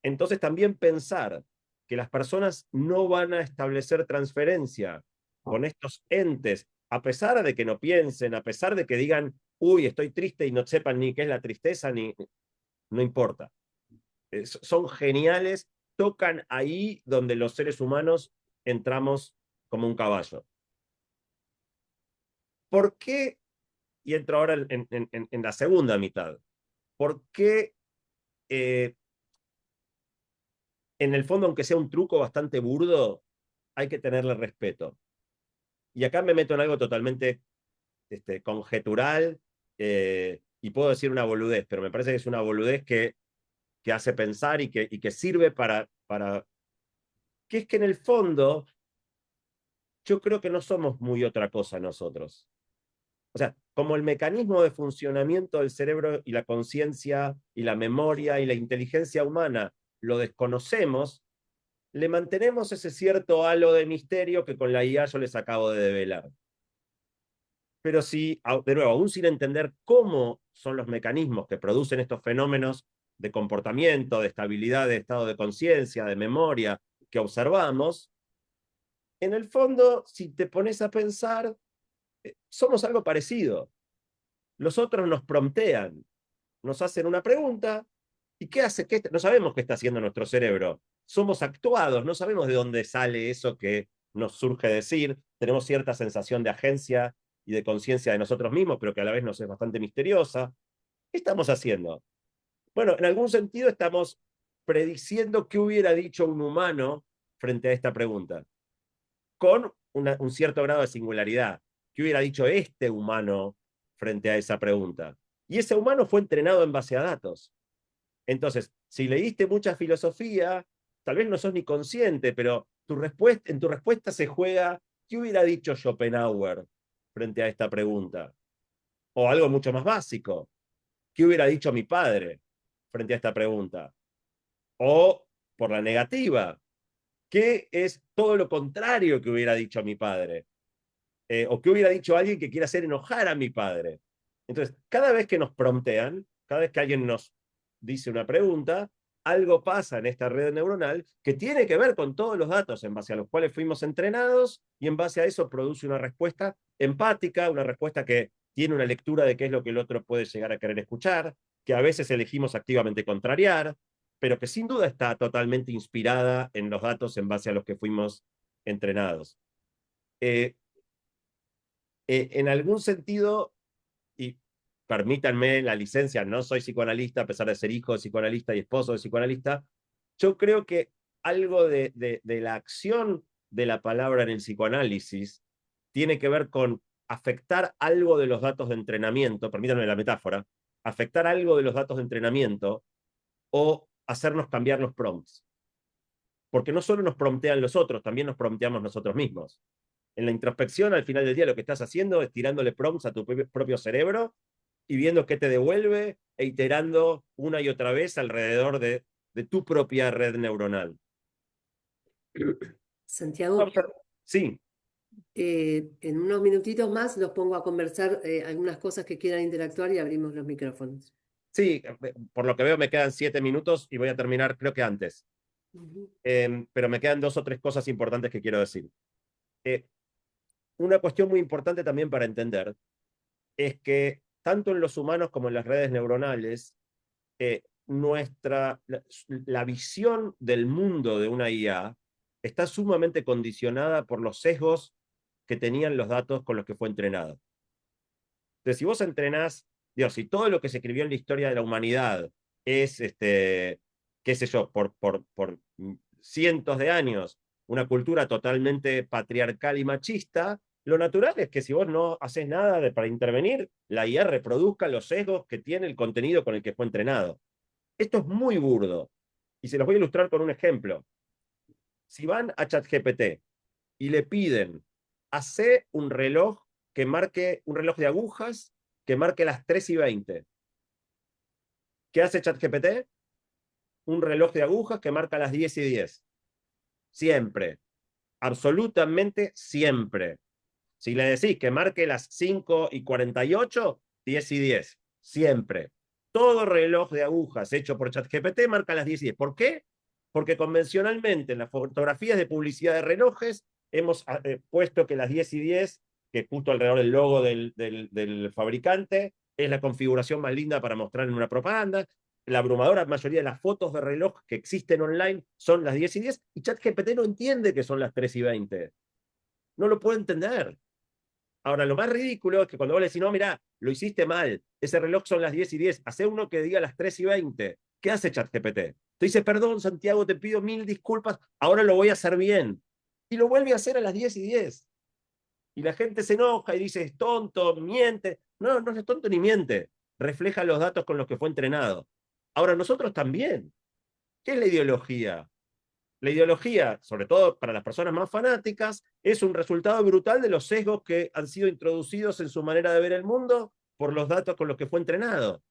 Entonces también pensar que las personas no van a establecer transferencia con estos entes, a pesar de que no piensen, a pesar de que digan, uy, estoy triste y no sepan ni qué es la tristeza, no importa. Son geniales, tocan ahí donde los seres humanos entramos como un caballo. ¿Por qué? Y entro ahora en la segunda mitad. ¿Por qué en el fondo, aunque sea un truco bastante burdo, hay que tenerle respeto. Y acá me meto en algo totalmente conjetural, y puedo decir una boludez, pero me parece que es una boludez que hace pensar y que sirve que es que en el fondo yo creo que no somos muy otra cosa nosotros. O sea, como el mecanismo de funcionamiento del cerebro y la conciencia y la memoria y la inteligencia humana lo desconocemos, le mantenemos ese cierto halo de misterio que con la IA yo les acabo de develar. Pero si, de nuevo, aún sin entender cómo son los mecanismos que producen estos fenómenos de comportamiento, de estabilidad de estado de conciencia, de memoria que observamos, en el fondo, si te pones a pensar, somos algo parecido. Los otros nos promptean, nos hacen una pregunta, ¿y qué hace? No sabemos qué está haciendo nuestro cerebro. Somos actuados, no sabemos de dónde sale eso que nos surge decir. Tenemos cierta sensación de agencia y de conciencia de nosotros mismos, pero que a la vez nos es bastante misteriosa. ¿Qué estamos haciendo? Bueno, en algún sentido estamos prediciendo qué hubiera dicho un humano frente a esta pregunta, con un cierto grado de singularidad. ¿Qué hubiera dicho este humano frente a esa pregunta? Y ese humano fue entrenado en base a datos. Entonces, si leíste mucha filosofía, tal vez no sos ni consciente, pero en tu respuesta se juega, ¿qué hubiera dicho Schopenhauer frente a esta pregunta? O algo mucho más básico, ¿qué hubiera dicho mi padre frente a esta pregunta? O, por la negativa, ¿qué es todo lo contrario que hubiera dicho mi padre? O qué hubiera dicho alguien que quiera hacer enojar a mi padre. Entonces, cada vez que nos promptean, cada vez que alguien nos dice una pregunta, algo pasa en esta red neuronal que tiene que ver con todos los datos en base a los cuales fuimos entrenados, y en base a eso produce una respuesta empática, una respuesta que tiene una lectura de qué es lo que el otro puede llegar a querer escuchar, que a veces elegimos activamente contrariar, pero que sin duda está totalmente inspirada en los datos en base a los que fuimos entrenados. Eh, en algún sentido, y permítanme la licencia, no soy psicoanalista, a pesar de ser hijo de psicoanalista y esposo de psicoanalista, yo creo que algo de la acción de la palabra en el psicoanálisis tiene que ver con afectar algo de los datos de entrenamiento, permítanme la metáfora, afectar algo de los datos de entrenamiento o hacernos cambiar los prompts. Porque no solo nos promptean los otros, también nos prompteamos nosotros mismos. En la introspección, al final del día, lo que estás haciendo es tirándole prompts a tu propio cerebro y viendo qué te devuelve e iterando una y otra vez alrededor de tu propia red neuronal. Santiago, Sí, en unos minutitos más los pongo a conversar algunas cosas que quieran interactuar y abrimos los micrófonos. sí, por lo que veo me quedan 7 minutos y voy a terminar creo que antes. Ujú. Pero me quedan 2 o 3 cosas importantes que quiero decir. Una cuestión muy importante también para entender es que tanto en los humanos como en las redes neuronales, la visión del mundo de una IA está sumamente condicionada por los sesgos que tenían los datos con los que fue entrenada. Entonces, si vos entrenás, Dios, si todo lo que se escribió en la historia de la humanidad es, qué sé yo, por cientos de años, una cultura totalmente patriarcal y machista, lo natural es que si vos no haces nada para intervenir, la IA reproduzca los sesgos que tiene el contenido con el que fue entrenado. Esto es muy burdo. Y se los voy a ilustrar con un ejemplo. Si van a ChatGPT y le piden, hace un reloj un reloj de agujas que marque las 3:20. ¿Qué hace ChatGPT? Un reloj de agujas que marca las 10:10. Siempre. Absolutamente siempre. Si le decís que marque las 5:48, 10:10. Siempre. Todo reloj de agujas hecho por ChatGPT marca las 10:10. ¿Por qué? Porque convencionalmente en las fotografías de publicidad de relojes hemos puesto que las 10:10, que es justo alrededor del logo del fabricante, es la configuración más linda para mostrar en una propaganda. La abrumadora mayoría de las fotos de reloj que existen online son las 10:10 y ChatGPT no entiende que son las 3:20. No lo puede entender. Ahora, lo más ridículo es que cuando vos le decís, no, mirá, lo hiciste mal, ese reloj son las 10:10, hace uno que diga las 3:20. ¿Qué hace ChatGPT? Te dice, perdón, Santiago, te pido 1000 disculpas, ahora lo voy a hacer bien. y lo vuelve a hacer a las 10:10. Y la gente se enoja y dice, es tonto, miente. No, no es tonto ni miente. Refleja los datos con los que fue entrenado. Ahora, nosotros también. ¿Qué es la ideología? La ideología, sobre todo para las personas más fanáticas, es un resultado brutal de los sesgos que han sido introducidos en su manera de ver el mundo por los datos con los que fue entrenado.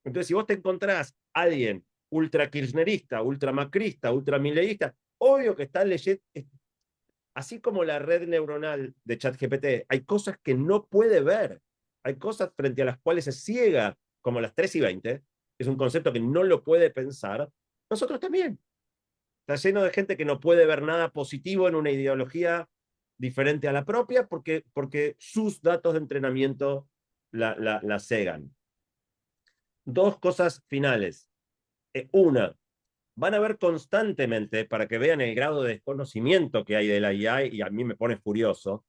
Entonces, si vos te encontrás a alguien ultra kirchnerista, ultra macrista, ultra mileísta, obvio que está leyendo, así como la red neuronal de ChatGPT, hay cosas que no puede ver, hay cosas frente a las cuales es ciega, como las 3:20, es un concepto que no lo puede pensar, nosotros también. Está lleno de gente que no puede ver nada positivo en una ideología diferente a la propia porque sus datos de entrenamiento la cegan. Dos cosas finales. Una, van a ver constantemente, para que vean el grado de desconocimiento que hay de la IA, y a mí me pone furioso,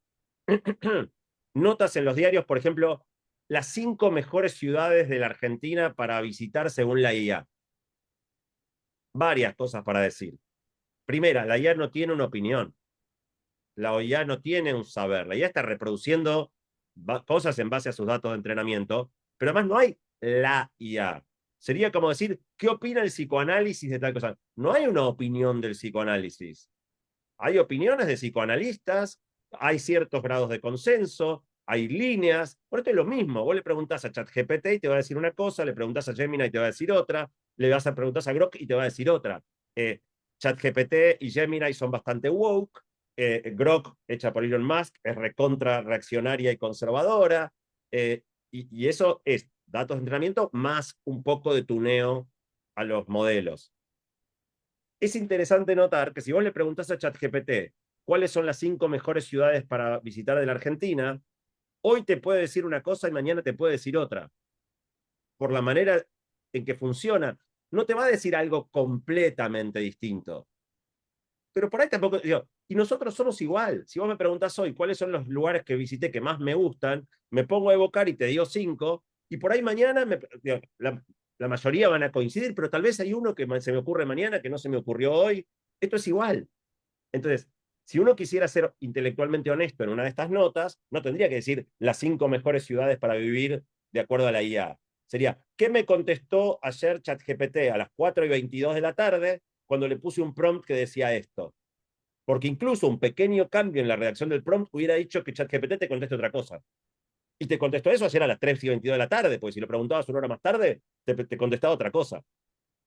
notas en los diarios, por ejemplo, las 5 mejores ciudades de la Argentina para visitar según la IA. Varias cosas para decir. Primera, la IA no tiene una opinión. La IA no tiene un saber. La IA está reproduciendo cosas en base a sus datos de entrenamiento, pero además no hay la IA. Sería como decir, ¿qué opina el psicoanálisis de tal cosa? No hay una opinión del psicoanálisis. Hay opiniones de psicoanalistas, hay ciertos grados de consenso, hay líneas. Por esto es lo mismo. Vos le preguntás a ChatGPT y te va a decir una cosa, le preguntás a Gemini y te va a decir otra, le vas a preguntar a Grok y te va a decir otra. ChatGPT y Gemini son bastante woke. Grok, hecha por Elon Musk, es recontra reaccionaria y conservadora. Y eso es datos de entrenamiento más un poco de tuneo a los modelos. Es interesante notar que si vos le preguntás a ChatGPT cuáles son las 5 mejores ciudades para visitar de la Argentina, hoy te puede decir una cosa y mañana te puede decir otra. Por la manera en que funciona, no te va a decir algo completamente distinto. Pero por ahí tampoco, digo, y nosotros somos igual. Si vos me preguntás hoy cuáles son los lugares que visité que más me gustan, me pongo a evocar y te digo 5, y por ahí mañana digo, la mayoría van a coincidir, pero tal vez hay uno que se me ocurre mañana que no se me ocurrió hoy. Esto es igual. Entonces, si uno quisiera ser intelectualmente honesto en una de estas notas, no tendría que decir las 5 mejores ciudades para vivir de acuerdo a la IA. Sería, ¿qué me contestó ayer ChatGPT a las 4:22 de la tarde cuando le puse un prompt que decía esto? Porque incluso un pequeño cambio en la redacción del prompt hubiera dicho que ChatGPT te conteste otra cosa. Y te contestó eso ayer a las 3:22 de la tarde, porque si lo preguntabas una hora más tarde, te contestaba otra cosa.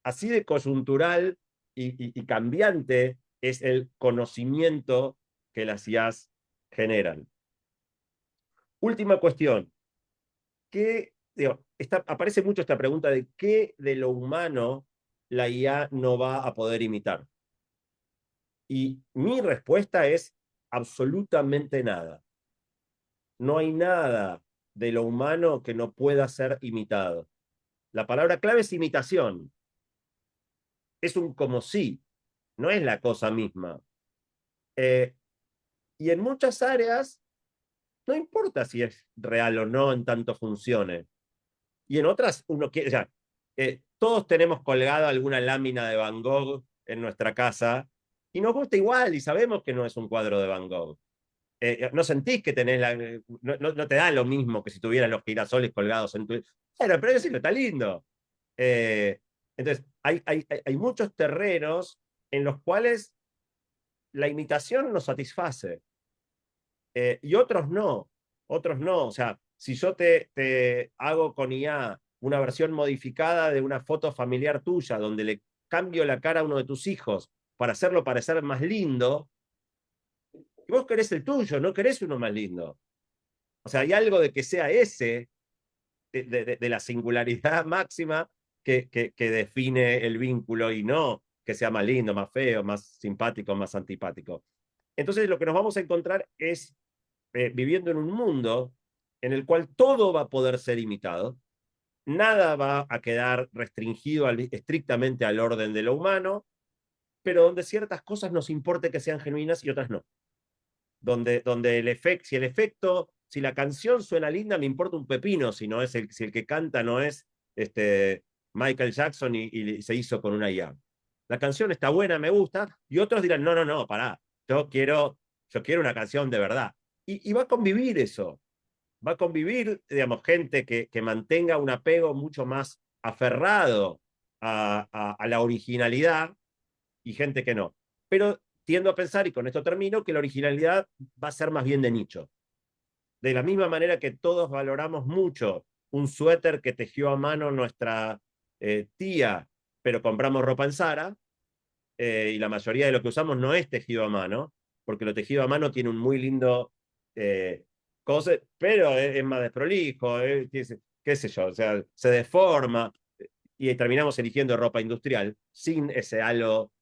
Así de coyuntural y cambiante es el conocimiento que las IAs generan. Última cuestión. Aparece mucho esta pregunta de qué de lo humano la IA no va a poder imitar. Y mi respuesta es absolutamente nada. No hay nada de lo humano que no pueda ser imitado. La palabra clave es imitación. Es un como si, no es la cosa misma. Y en muchas áreas, no importa si es real o no en tanto funcione. Y en otras, uno quiere, o sea, todos tenemos colgada alguna lámina de Van Gogh en nuestra casa y nos gusta igual y sabemos que no es un cuadro de Van Gogh. No sentís que tenés no te da lo mismo que si tuvieras los girasoles colgados en tu... Bueno, pero decirlo, está lindo. Entonces, hay muchos terrenos en los cuales la imitación nos satisface. Y otros no, otros no. O sea, si yo te hago con IA una versión modificada de una foto familiar tuya, donde le cambio la cara a uno de tus hijos para hacerlo parecer más lindo, y vos querés el tuyo, no querés uno más lindo. O sea, hay algo de que sea ese, de la singularidad máxima, que define el vínculo y no que sea más lindo, más feo, más simpático, más antipático. Entonces, lo que nos vamos a encontrar es viviendo en un mundo en el cual todo va a poder ser imitado, nada va a quedar restringido estrictamente al orden de lo humano, pero donde ciertas cosas nos importe que sean genuinas y otras no. Donde si el efecto, si la canción suena linda, me importa un pepino, si el que canta no es Michael Jackson y se hizo con una IA. La canción está buena, me gusta, y otros dirán, no, pará. yo quiero una canción de verdad. Y va a convivir eso. Va a convivir, digamos, gente que mantenga un apego mucho más aferrado a la originalidad y gente que no. Pero tiendo a pensar, y con esto termino, que la originalidad va a ser más bien de nicho. De la misma manera que todos valoramos mucho un suéter que tejió a mano nuestra tía, pero compramos ropa en Zara, y la mayoría de lo que usamos no es tejido a mano, porque lo tejido a mano tiene un muy lindo cosa, pero es más desprolijo, qué sé yo, o sea, se deforma y terminamos eligiendo ropa industrial sin ese halo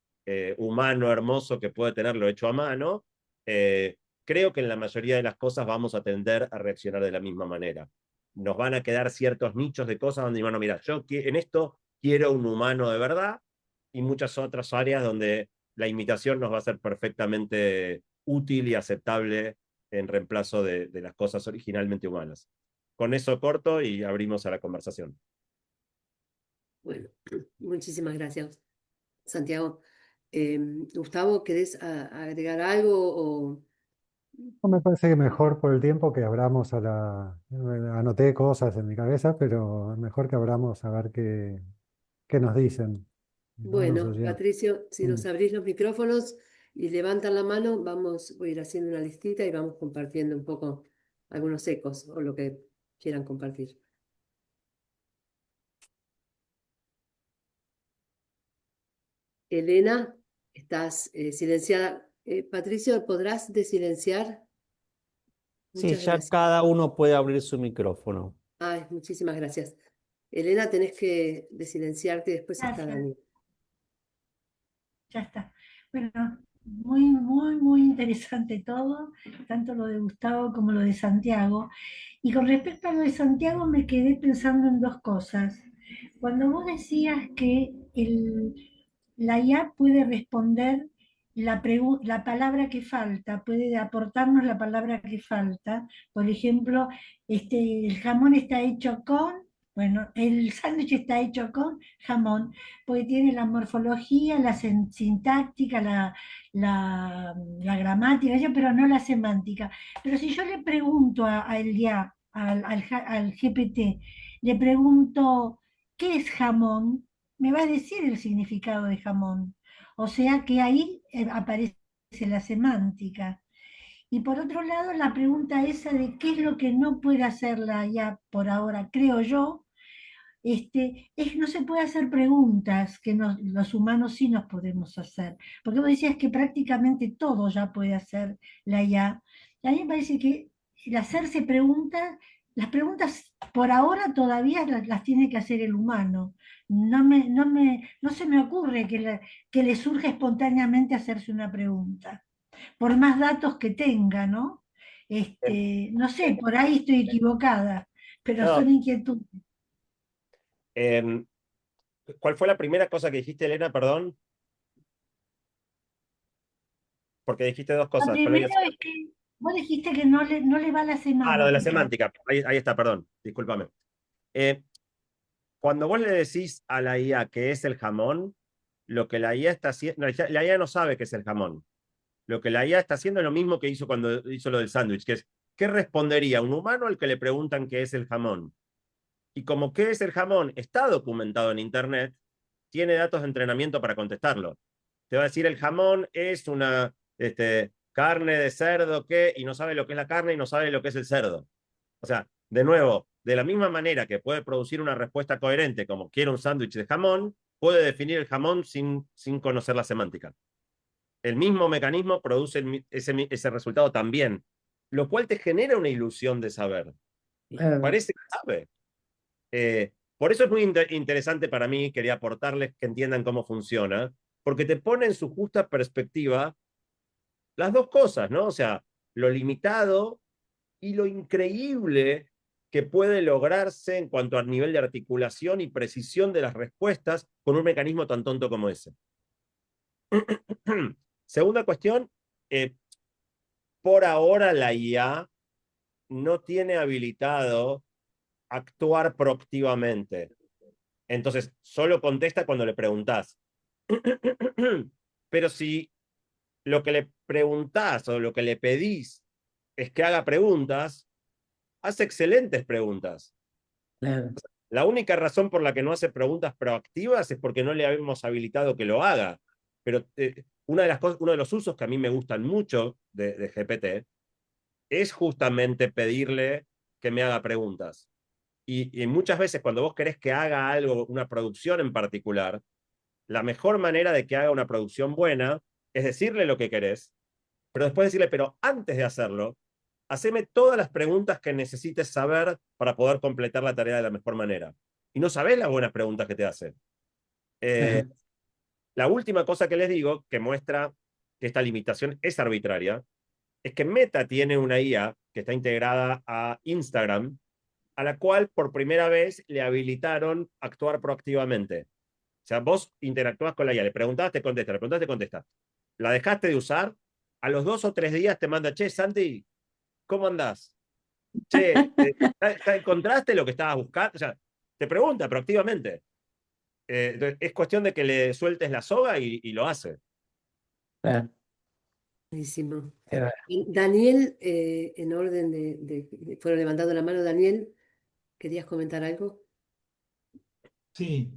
humano hermoso que puede tenerlo hecho a mano. Creo que en la mayoría de las cosas vamos a tender a reaccionar de la misma manera. Nos van a quedar ciertos nichos de cosas donde, bueno, mira, yo en esto quiero un humano de verdad, y muchas otras áreas donde la imitación nos va a ser perfectamente útil y aceptable en reemplazo de las cosas originalmente humanas. Con eso corto y abrimos a la conversación. Bueno, muchísimas gracias, Santiago. Gustavo, ¿querés agregar algo o No me parece que mejor por el tiempo que abramos anoté cosas en mi cabeza, pero mejor que abramos a ver qué nos dicen, ¿no? Los bueno, oyentes. Patricio, si Mm. nos abrís los micrófonos y levantan la mano, voy a ir haciendo una listita y vamos compartiendo un poco algunos ecos o lo que quieran compartir. Elena, estás silenciada. Patricio, ¿podrás desilenciar? Sí, Muchas ya gracias. cada uno puede abrir su micrófono. Ay, muchísimas gracias. Elena, tenés que desilenciarte y después está Gracias, Dani. ya está. Bueno, muy, muy, muy interesante todo, tanto lo de Gustavo como lo de Santiago. Y con respecto a lo de Santiago, me quedé pensando en dos cosas. Cuando vos decías que la IA puede responder la palabra que falta, puede aportarnos la palabra que falta. Por ejemplo, el jamón está hecho con, bueno, el sándwich está hecho con jamón, porque tiene la morfología, la sintáctica, la gramática, pero no la semántica. Pero si yo le pregunto a el IA, al GPT, le pregunto, ¿qué es jamón? Me va a decir el significado de jamón. O sea que ahí aparece la semántica. Y por otro lado, la pregunta esa de qué es lo que no puede hacer la IA por ahora, creo yo, es que no se puede hacer preguntas que los humanos sí nos podemos hacer. Porque vos decías que prácticamente todo ya puede hacer la IA. Y a mí me parece que el hacerse preguntas, las preguntas por ahora todavía las tiene que hacer el humano. No se me ocurre que le surja espontáneamente hacerse una pregunta, por más datos que tenga, ¿no? No sé, por ahí estoy equivocada, pero No, son inquietudes. eh, ¿cuál fue la primera cosa que dijiste, Elena? Perdón, porque dijiste dos Lo cosas, pero primero es que vos dijiste que no le va la lo de la semántica. semántica. Ahí está, perdón, discúlpame. Eh, Cuando vos le decís a la IA que es el jamón, lo que la IA está haciendo, la IA no sabe qué es el jamón. Lo que la IA está haciendo es lo mismo que hizo cuando hizo lo del sándwich, que es, ¿qué respondería un humano al que le preguntan qué es el jamón? Y como qué es el jamón está documentado en Internet, tiene datos de entrenamiento para contestarlo. Te va a decir, el jamón es una carne de cerdo que, y no sabe lo que es la carne y no sabe lo que es el cerdo. O sea, de nuevo, de la misma manera que puede producir una respuesta coherente como quiero un sándwich de jamón, puede definir el jamón sin conocer la semántica. El mismo mecanismo produce ese resultado también, lo cual te genera una ilusión de saber. Parece que sabe. Por eso es muy interesante para mí, quería aportarles que entiendan cómo funciona, porque te pone en su justa perspectiva las dos cosas, ¿no? O sea, lo limitado y lo increíble que puede lograrse en cuanto al nivel de articulación y precisión de las respuestas con un mecanismo tan tonto como ese. Segunda cuestión, por ahora la IA no tiene habilitado actuar proactivamente. Entonces, solo contesta cuando le preguntás. Pero si lo que le preguntás o lo que le pedís es que haga preguntas, hace excelentes preguntas. Claro. La única razón por la que no hace preguntas proactivas es porque no le habíamos habilitado que lo haga. Pero una de las cosas, uno de los usos que a mí me gustan mucho de GPT es justamente pedirle que me haga preguntas. Y muchas veces cuando vos querés que haga algo, una producción en particular, la mejor manera de que haga una producción buena es decirle lo que querés, pero después decirle, pero antes de hacerlo, haceme todas las preguntas que necesites saber para poder completar la tarea de la mejor manera. Y no sabés las buenas preguntas que te hace. Eh, Claro. la última cosa que les digo, que muestra que esta limitación es arbitraria, es que Meta tiene una IA que está integrada a Instagram, a la cual por primera vez le habilitaron actuar proactivamente. O sea, vos interactúas con la IA, le preguntás, te contesta, le preguntás, te contesta. La dejaste de usar, a los 2 o 3 días te manda, che, Santi, ¿cómo andás? Che, ¿encontraste lo que estabas buscando? O sea, te pregunta proactivamente. Entonces, es cuestión de que le sueltes la soga y lo hace. Claro. Buenísimo. Es verdad. Daniel, en orden fueron levantando la mano. Daniel, ¿querías comentar algo? Sí,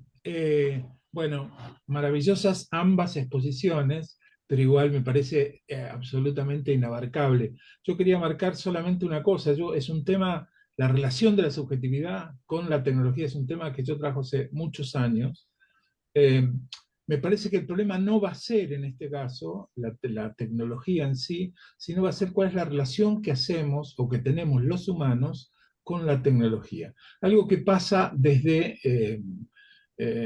bueno, maravillosas ambas exposiciones, pero igual me parece absolutamente inabarcable. Yo quería marcar solamente una cosa, es un tema, la relación de la subjetividad con la tecnología es un tema que yo trajo hace muchos años. Eh, Me parece que el problema no va a ser en este caso la tecnología en sí, sino va a ser cuál es la relación que hacemos o que tenemos los humanos con la tecnología. Algo que pasa desde,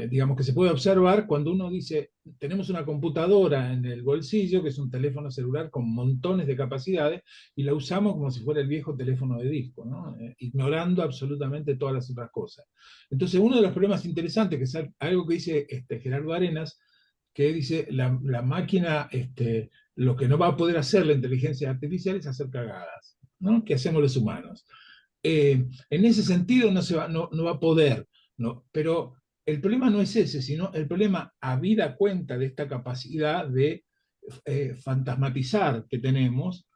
digamos, que se puede observar cuando uno dice, tenemos una computadora en el bolsillo, que es un teléfono celular con montones de capacidades, y la usamos como si fuera el viejo teléfono de disco, ¿no? Ignorando absolutamente todas las otras cosas. Entonces, uno de los problemas interesantes, que es algo que dice Gerardo Arenas, que dice, la máquina, lo que no va a poder hacer la inteligencia artificial es hacer cagadas, ¿no? Que hacemos los humanos. En ese sentido no va a poder, ¿no? Pero el problema no es ese, sino el problema, habida cuenta de esta capacidad de fantasmatizar que tenemos,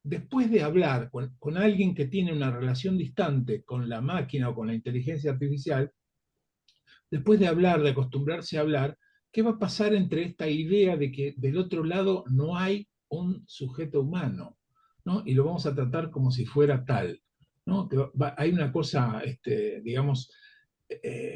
después de hablar con alguien que tiene una relación distante con la máquina o con la inteligencia artificial, después de hablar, de acostumbrarse a hablar, ¿qué va a pasar entre esta idea de que del otro lado no hay un sujeto humano, ¿no? Y lo vamos a tratar como si fuera tal, ¿no? Hay una cosa, digamos,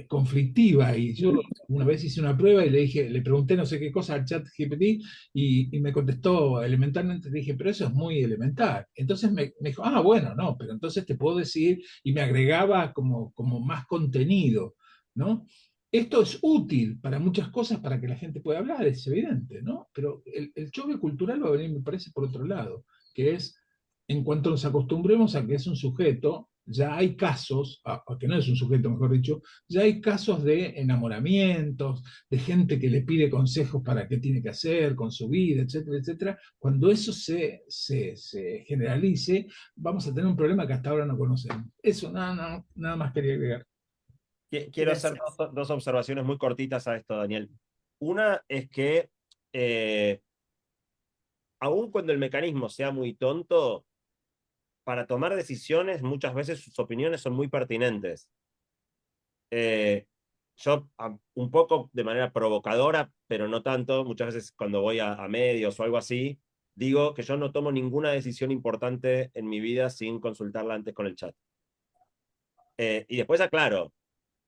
conflictiva, y yo una vez hice una prueba y le pregunté no sé qué cosa al chat GPT y me contestó elementalmente, dije, pero eso es muy elemental. Entonces me dijo, ah, bueno, no, pero entonces te puedo decir, y me agregaba como más contenido, ¿no? Esto es útil para muchas cosas para que la gente pueda hablar, es evidente, ¿no? Pero el choque cultural va a venir, me parece, por otro lado, que es, en cuanto nos acostumbremos a que es un sujeto, ya hay casos, a que no es un sujeto, mejor dicho, ya hay casos de enamoramientos, de gente que le pide consejos para qué tiene que hacer con su vida, etcétera, etcétera. Cuando eso se generalice, vamos a tener un problema que hasta ahora no conocemos. Eso, nada más quería agregar. Quiero hacer Gracias. dos observaciones muy cortitas a esto, Daniel. Una es que, aun cuando el mecanismo sea muy tonto, para tomar decisiones muchas veces sus opiniones son muy pertinentes. Yo, un poco de manera provocadora, pero no tanto, muchas veces cuando voy a medios o algo así, digo que yo no tomo ninguna decisión importante en mi vida sin consultarla antes con el chat. Y después aclaro,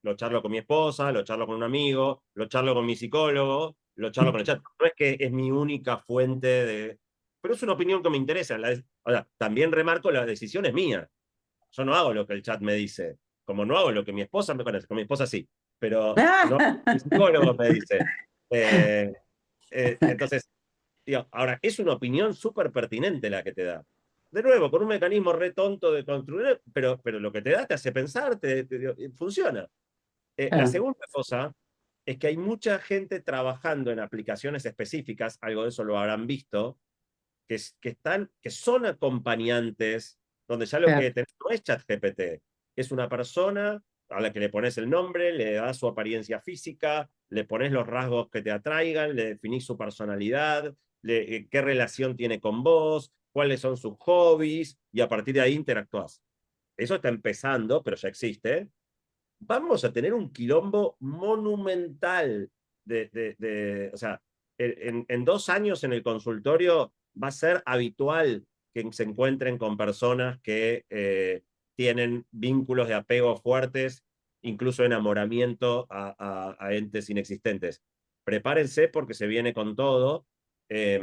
lo charlo con mi esposa, lo charlo con un amigo, lo charlo con mi psicólogo, lo charlo con el chat. No es que es mi única fuente de... Pero es una opinión que me interesa. Ahora, también remarco, la decisión es mía. Yo no hago lo que el chat me dice, como no hago lo que mi esposa me conoce, con mi esposa sí, pero no hago lo que mi psicólogo me dice. Eh, entonces, digo, ahora, es una opinión súper pertinente la que te da. De nuevo, con un mecanismo re tonto de construir, pero lo que te da te hace pensar, funciona. La Claro. segunda cosa es que hay mucha gente trabajando en aplicaciones específicas, algo de eso lo habrán visto, que son acompañantes, donde ya lo que Claro. tenés no es ChatGPT, es una persona a la que le pones el nombre, le das su apariencia física, le pones los rasgos que te atraigan, le definís su personalidad, qué relación tiene con vos, cuáles son sus hobbies, y a partir de ahí interactuás. Eso está empezando, pero ya existe. Vamos a tener un quilombo monumental o sea, en 2 años en el consultorio va a ser habitual que se encuentren con personas que tienen vínculos de apego fuertes, incluso enamoramiento a entes inexistentes. Prepárense porque se viene con todo, eh,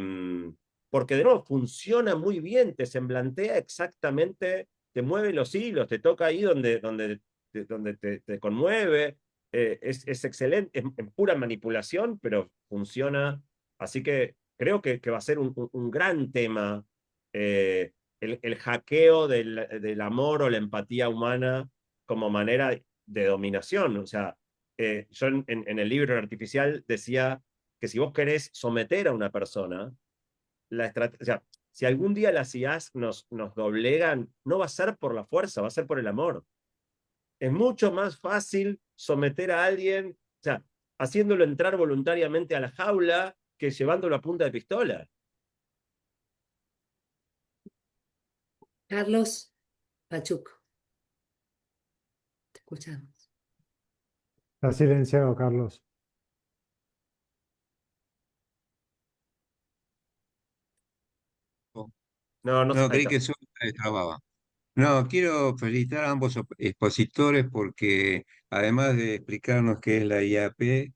porque de nuevo funciona muy bien, te semblantea exactamente, te mueve los hilos, te toca ahí donde te conmueve, es excelente, es pura manipulación, pero funciona. Así que creo que va a ser un gran tema, el hackeo del amor o la empatía humana como manera de dominación. O sea, yo en el libro artificial decía que si vos querés someter a una persona, o sea, si algún día las IAs nos doblegan, no va a ser por la fuerza, va a ser por el amor. Es mucho más fácil someter a alguien, o sea, haciéndolo entrar voluntariamente a la jaula que llevándolo a punta de pistola. Carlos Pachuco, te escuchamos. Está silenciado, Carlos. No, no, No, ahí creí está. que solo me trababa. No, quiero felicitar a ambos expositores porque además de explicarnos qué es la IAP,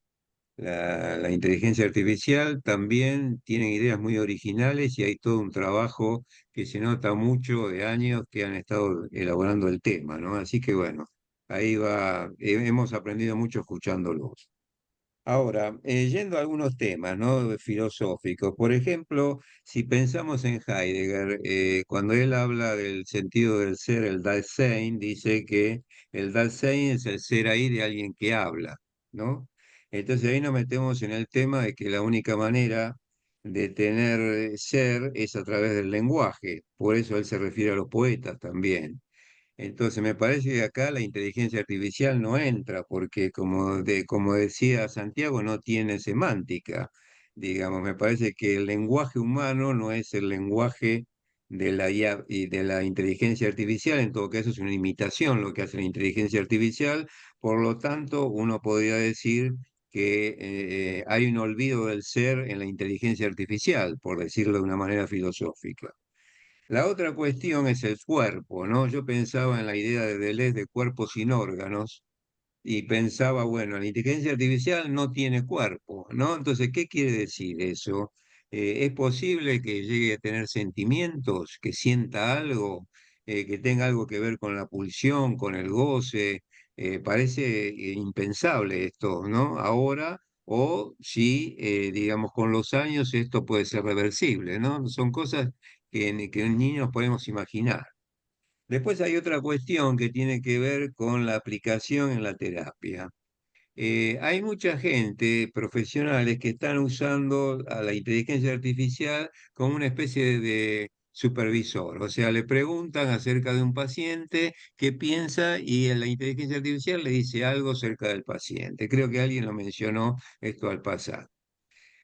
la inteligencia artificial, también tienen ideas muy originales y hay todo un trabajo que se nota mucho de años que han estado elaborando el tema, ¿no? Así que bueno, ahí va, hemos aprendido mucho escuchándolos. Ahora, yendo a algunos temas, ¿no? Filosóficos. Por ejemplo, si pensamos en Heidegger, cuando él habla del sentido del ser, el Dasein, dice que el Dasein es el ser ahí de alguien que habla, ¿no? Entonces ahí nos metemos en el tema de que la única manera de tener ser es a través del lenguaje. Por eso él se refiere a los poetas también. Entonces, me parece que acá la inteligencia artificial no entra, porque como decía Santiago, no tiene semántica. Digamos, me parece que el lenguaje humano no es el lenguaje de la IA y de la inteligencia artificial, en todo caso es una imitación lo que hace la inteligencia artificial, por lo tanto, uno podría decir que hay un olvido del ser en la inteligencia artificial, por decirlo de una manera filosófica. La otra cuestión es el cuerpo, ¿no? Yo pensaba en la idea de Deleuze de cuerpo sin órganos y pensaba, bueno, la inteligencia artificial no tiene cuerpo, ¿no? Entonces, ¿qué quiere decir eso? ¿Es posible que llegue a tener sentimientos, que sienta algo, que tenga algo que ver con la pulsión, con el goce? Parece impensable esto, ¿no? Ahora, o si, digamos, con los años esto puede ser reversible, ¿no? Son cosas que un niño nos podemos imaginar. Después hay otra cuestión que tiene que ver con la aplicación en la terapia. Hay mucha gente, profesionales, que están usando a la inteligencia artificial como una especie de supervisor. O sea, le preguntan acerca de un paciente qué piensa y la inteligencia artificial le dice algo acerca del paciente. Creo que alguien lo mencionó esto al pasar.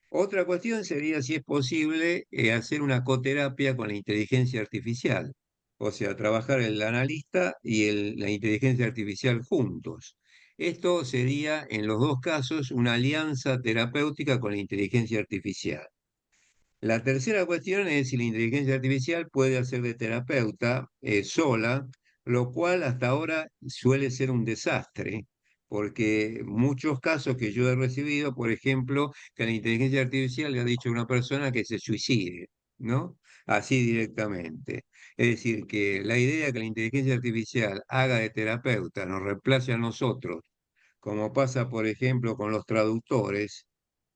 Otra cuestión sería si es posible hacer una coterapia con la inteligencia artificial, o sea, trabajar el analista y la inteligencia artificial juntos. Esto sería, en los dos casos, una alianza terapéutica con la inteligencia artificial. La tercera cuestión es si la inteligencia artificial puede hacer de terapeuta sola, lo cual hasta ahora suele ser un desastre, porque muchos casos que yo he recibido, por ejemplo, que la inteligencia artificial le ha dicho a una persona que se suicide, ¿no? Así directamente. Es decir, que la idea de que la inteligencia artificial haga de terapeuta, nos reemplace a nosotros, como pasa, por ejemplo, con los traductores.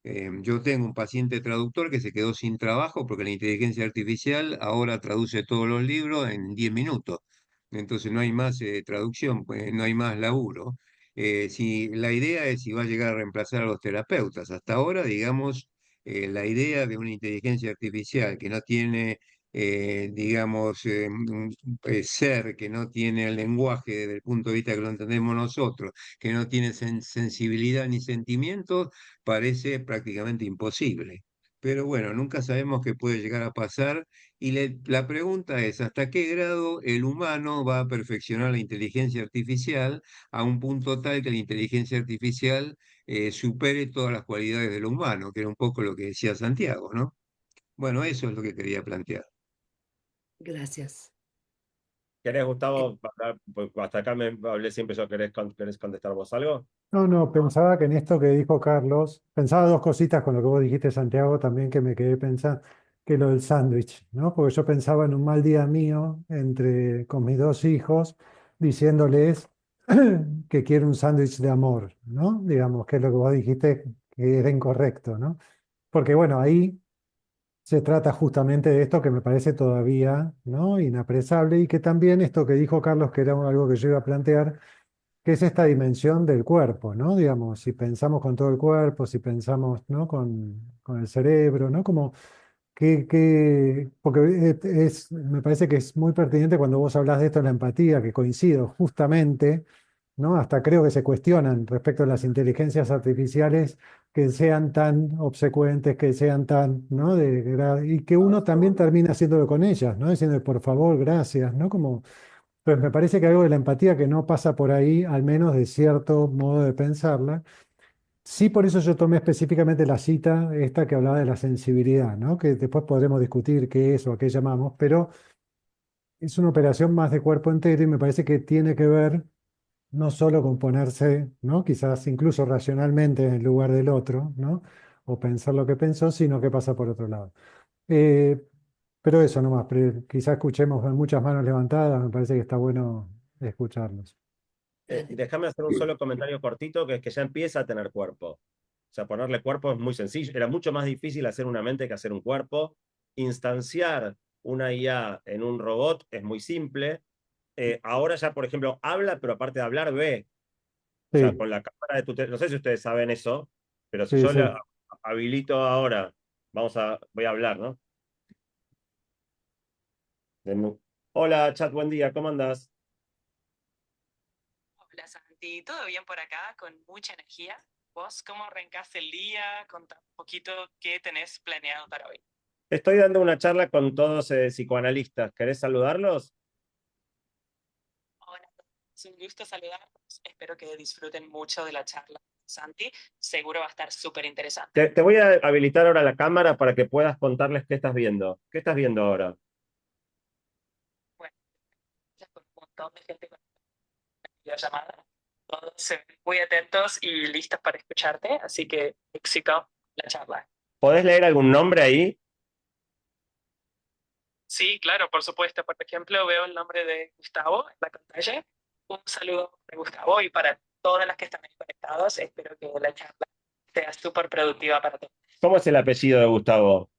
Yo tengo un paciente traductor que se quedó sin trabajo porque la inteligencia artificial ahora traduce todos los libros en 10 minutos. Entonces no hay más traducción, pues, no hay más laburo. Si, la idea es si va a llegar a reemplazar a los terapeutas. Hasta ahora, digamos, la idea de una inteligencia artificial que no tiene, digamos, ser, que no tiene el lenguaje desde el punto de vista que lo entendemos nosotros, que no tiene sensibilidad ni sentimientos, parece prácticamente imposible. pero bueno, nunca sabemos qué puede llegar a pasar. Y la pregunta es, ¿hasta qué grado el humano va a perfeccionar la inteligencia artificial a un punto tal que la inteligencia artificial supere todas las cualidades de lo humano, que era un poco lo que decía Santiago, ¿no? Bueno, eso es lo que quería plantear. Gracias. ¿Querés, Eh, Gustavo? Pues hasta acá me hablé siempre yo. ¿Querés contestar vos algo? No, no, pensaba que en esto que dijo Carlos, pensaba dos cositas con lo que vos dijiste, Santiago, también que me quedé pensando, que lo del sándwich, ¿no? Porque yo pensaba en un mal día mío con mis dos hijos, diciéndoles que quiero un sándwich de amor, ¿no? Digamos, que es lo que vos dijiste que era incorrecto, ¿no? Porque bueno, ahí se trata justamente de esto que me parece todavía, ¿no? Inapresable y que también esto que dijo Carlos, que era algo que yo iba a plantear, que es esta dimensión del cuerpo, ¿no? Digamos, si pensamos con todo el cuerpo, si pensamos, ¿no? Con el cerebro, ¿no? Como porque me parece que es muy pertinente cuando vos hablas de esto de la empatía, que coincido justamente, ¿no? Hasta creo que se cuestionan respecto a las inteligencias artificiales que sean tan obsecuentes, que sean tan, ¿no? Y que uno también termina haciéndolo con ellas, ¿no? Diciendo, por favor, gracias, ¿no? Como pues me parece que algo de la empatía que no pasa por ahí, al menos de cierto modo de pensarla. Sí, por eso yo tomé específicamente la cita esta que hablaba de la sensibilidad, ¿no? Que después podremos discutir qué es o a qué llamamos, pero es una operación más de cuerpo entero y me parece que tiene que ver no solo con ponerse, ¿no? Quizás incluso racionalmente en el lugar del otro, ¿no? O pensar lo que pensó, sino que pasa por otro lado. Eh, pero eso nomás, quizás escuchemos muchas manos levantadas, me parece que está bueno escucharlos. dale. Déjame hacer un solo comentario cortito, que es que ya empieza a tener cuerpo. O sea, ponerle cuerpo es muy sencillo. Era mucho más difícil hacer una mente que hacer un cuerpo. Instanciar una IA en un robot es muy simple. Ahora ya, por ejemplo, habla, pero aparte de hablar, ve. O sea, Sí, con la cámara de tu no sé si ustedes saben eso, pero si sí, yo sí. le habilito ahora, voy a hablar, ¿no? Hola, chat, buen día, ¿cómo andás? Hola Santi, ¿todo bien por acá? Con mucha energía. ¿Vos cómo arrancás el día? Contá un poquito qué tenés planeado para hoy. Estoy dando una charla con todos psicoanalistas. ¿Querés saludarlos? Hola, es un gusto saludarlos. Espero que disfruten mucho de la charla. Santi, seguro va a estar súper interesante. Te voy a habilitar ahora la cámara para que puedas contarles qué estás viendo. ¿Qué estás viendo ahora? Bueno, ya con un montón de gente con la llamada. Todos se ven muy atentos y listos para escucharte, así que éxito en la charla. ¿Podés leer algún nombre ahí? Sí, claro, por supuesto. Por ejemplo, veo el nombre de Gustavo en la pantalla. Un saludo para Gustavo y para todas las que están ahí conectados. Espero que la charla sea súper productiva para todos. ¿Cómo es el apellido de Gustavo?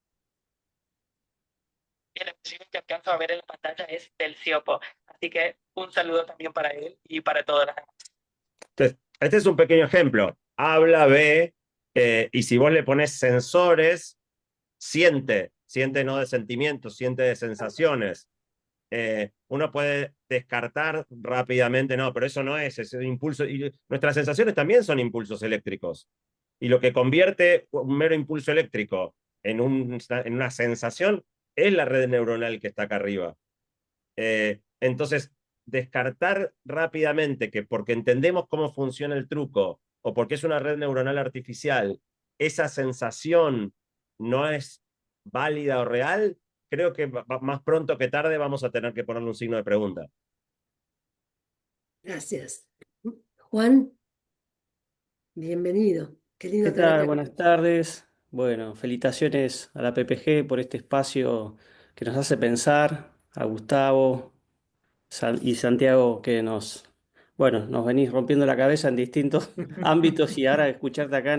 Y el apellido que alcanzo a ver en la pantalla es Del Ciopo. Así que un saludo también para él y para todas las demás. Entonces, este es un pequeño ejemplo. Habla, ve, y si vos le pones sensores, siente no de sentimientos, siente de sensaciones. Uno puede descartar rápidamente, no, pero eso no es un impulso. Y nuestras sensaciones también son impulsos eléctricos. Y lo que convierte un mero impulso eléctrico en una sensación es la red neuronal que está acá arriba. Entonces, descartar rápidamente que porque entendemos cómo funciona el truco o porque es una red neuronal artificial, esa sensación no es válida o real, creo que más pronto que tarde vamos a tener que ponerle un signo de pregunta. Gracias. Juan, bienvenido. Qué ¿Qué lindo tenerte tal? acá. Buenas tardes. Bueno, felicitaciones a la PPG por este espacio que nos hace pensar, a Gustavo y Santiago que nos venís rompiendo la cabeza en distintos ámbitos y ahora escucharte acá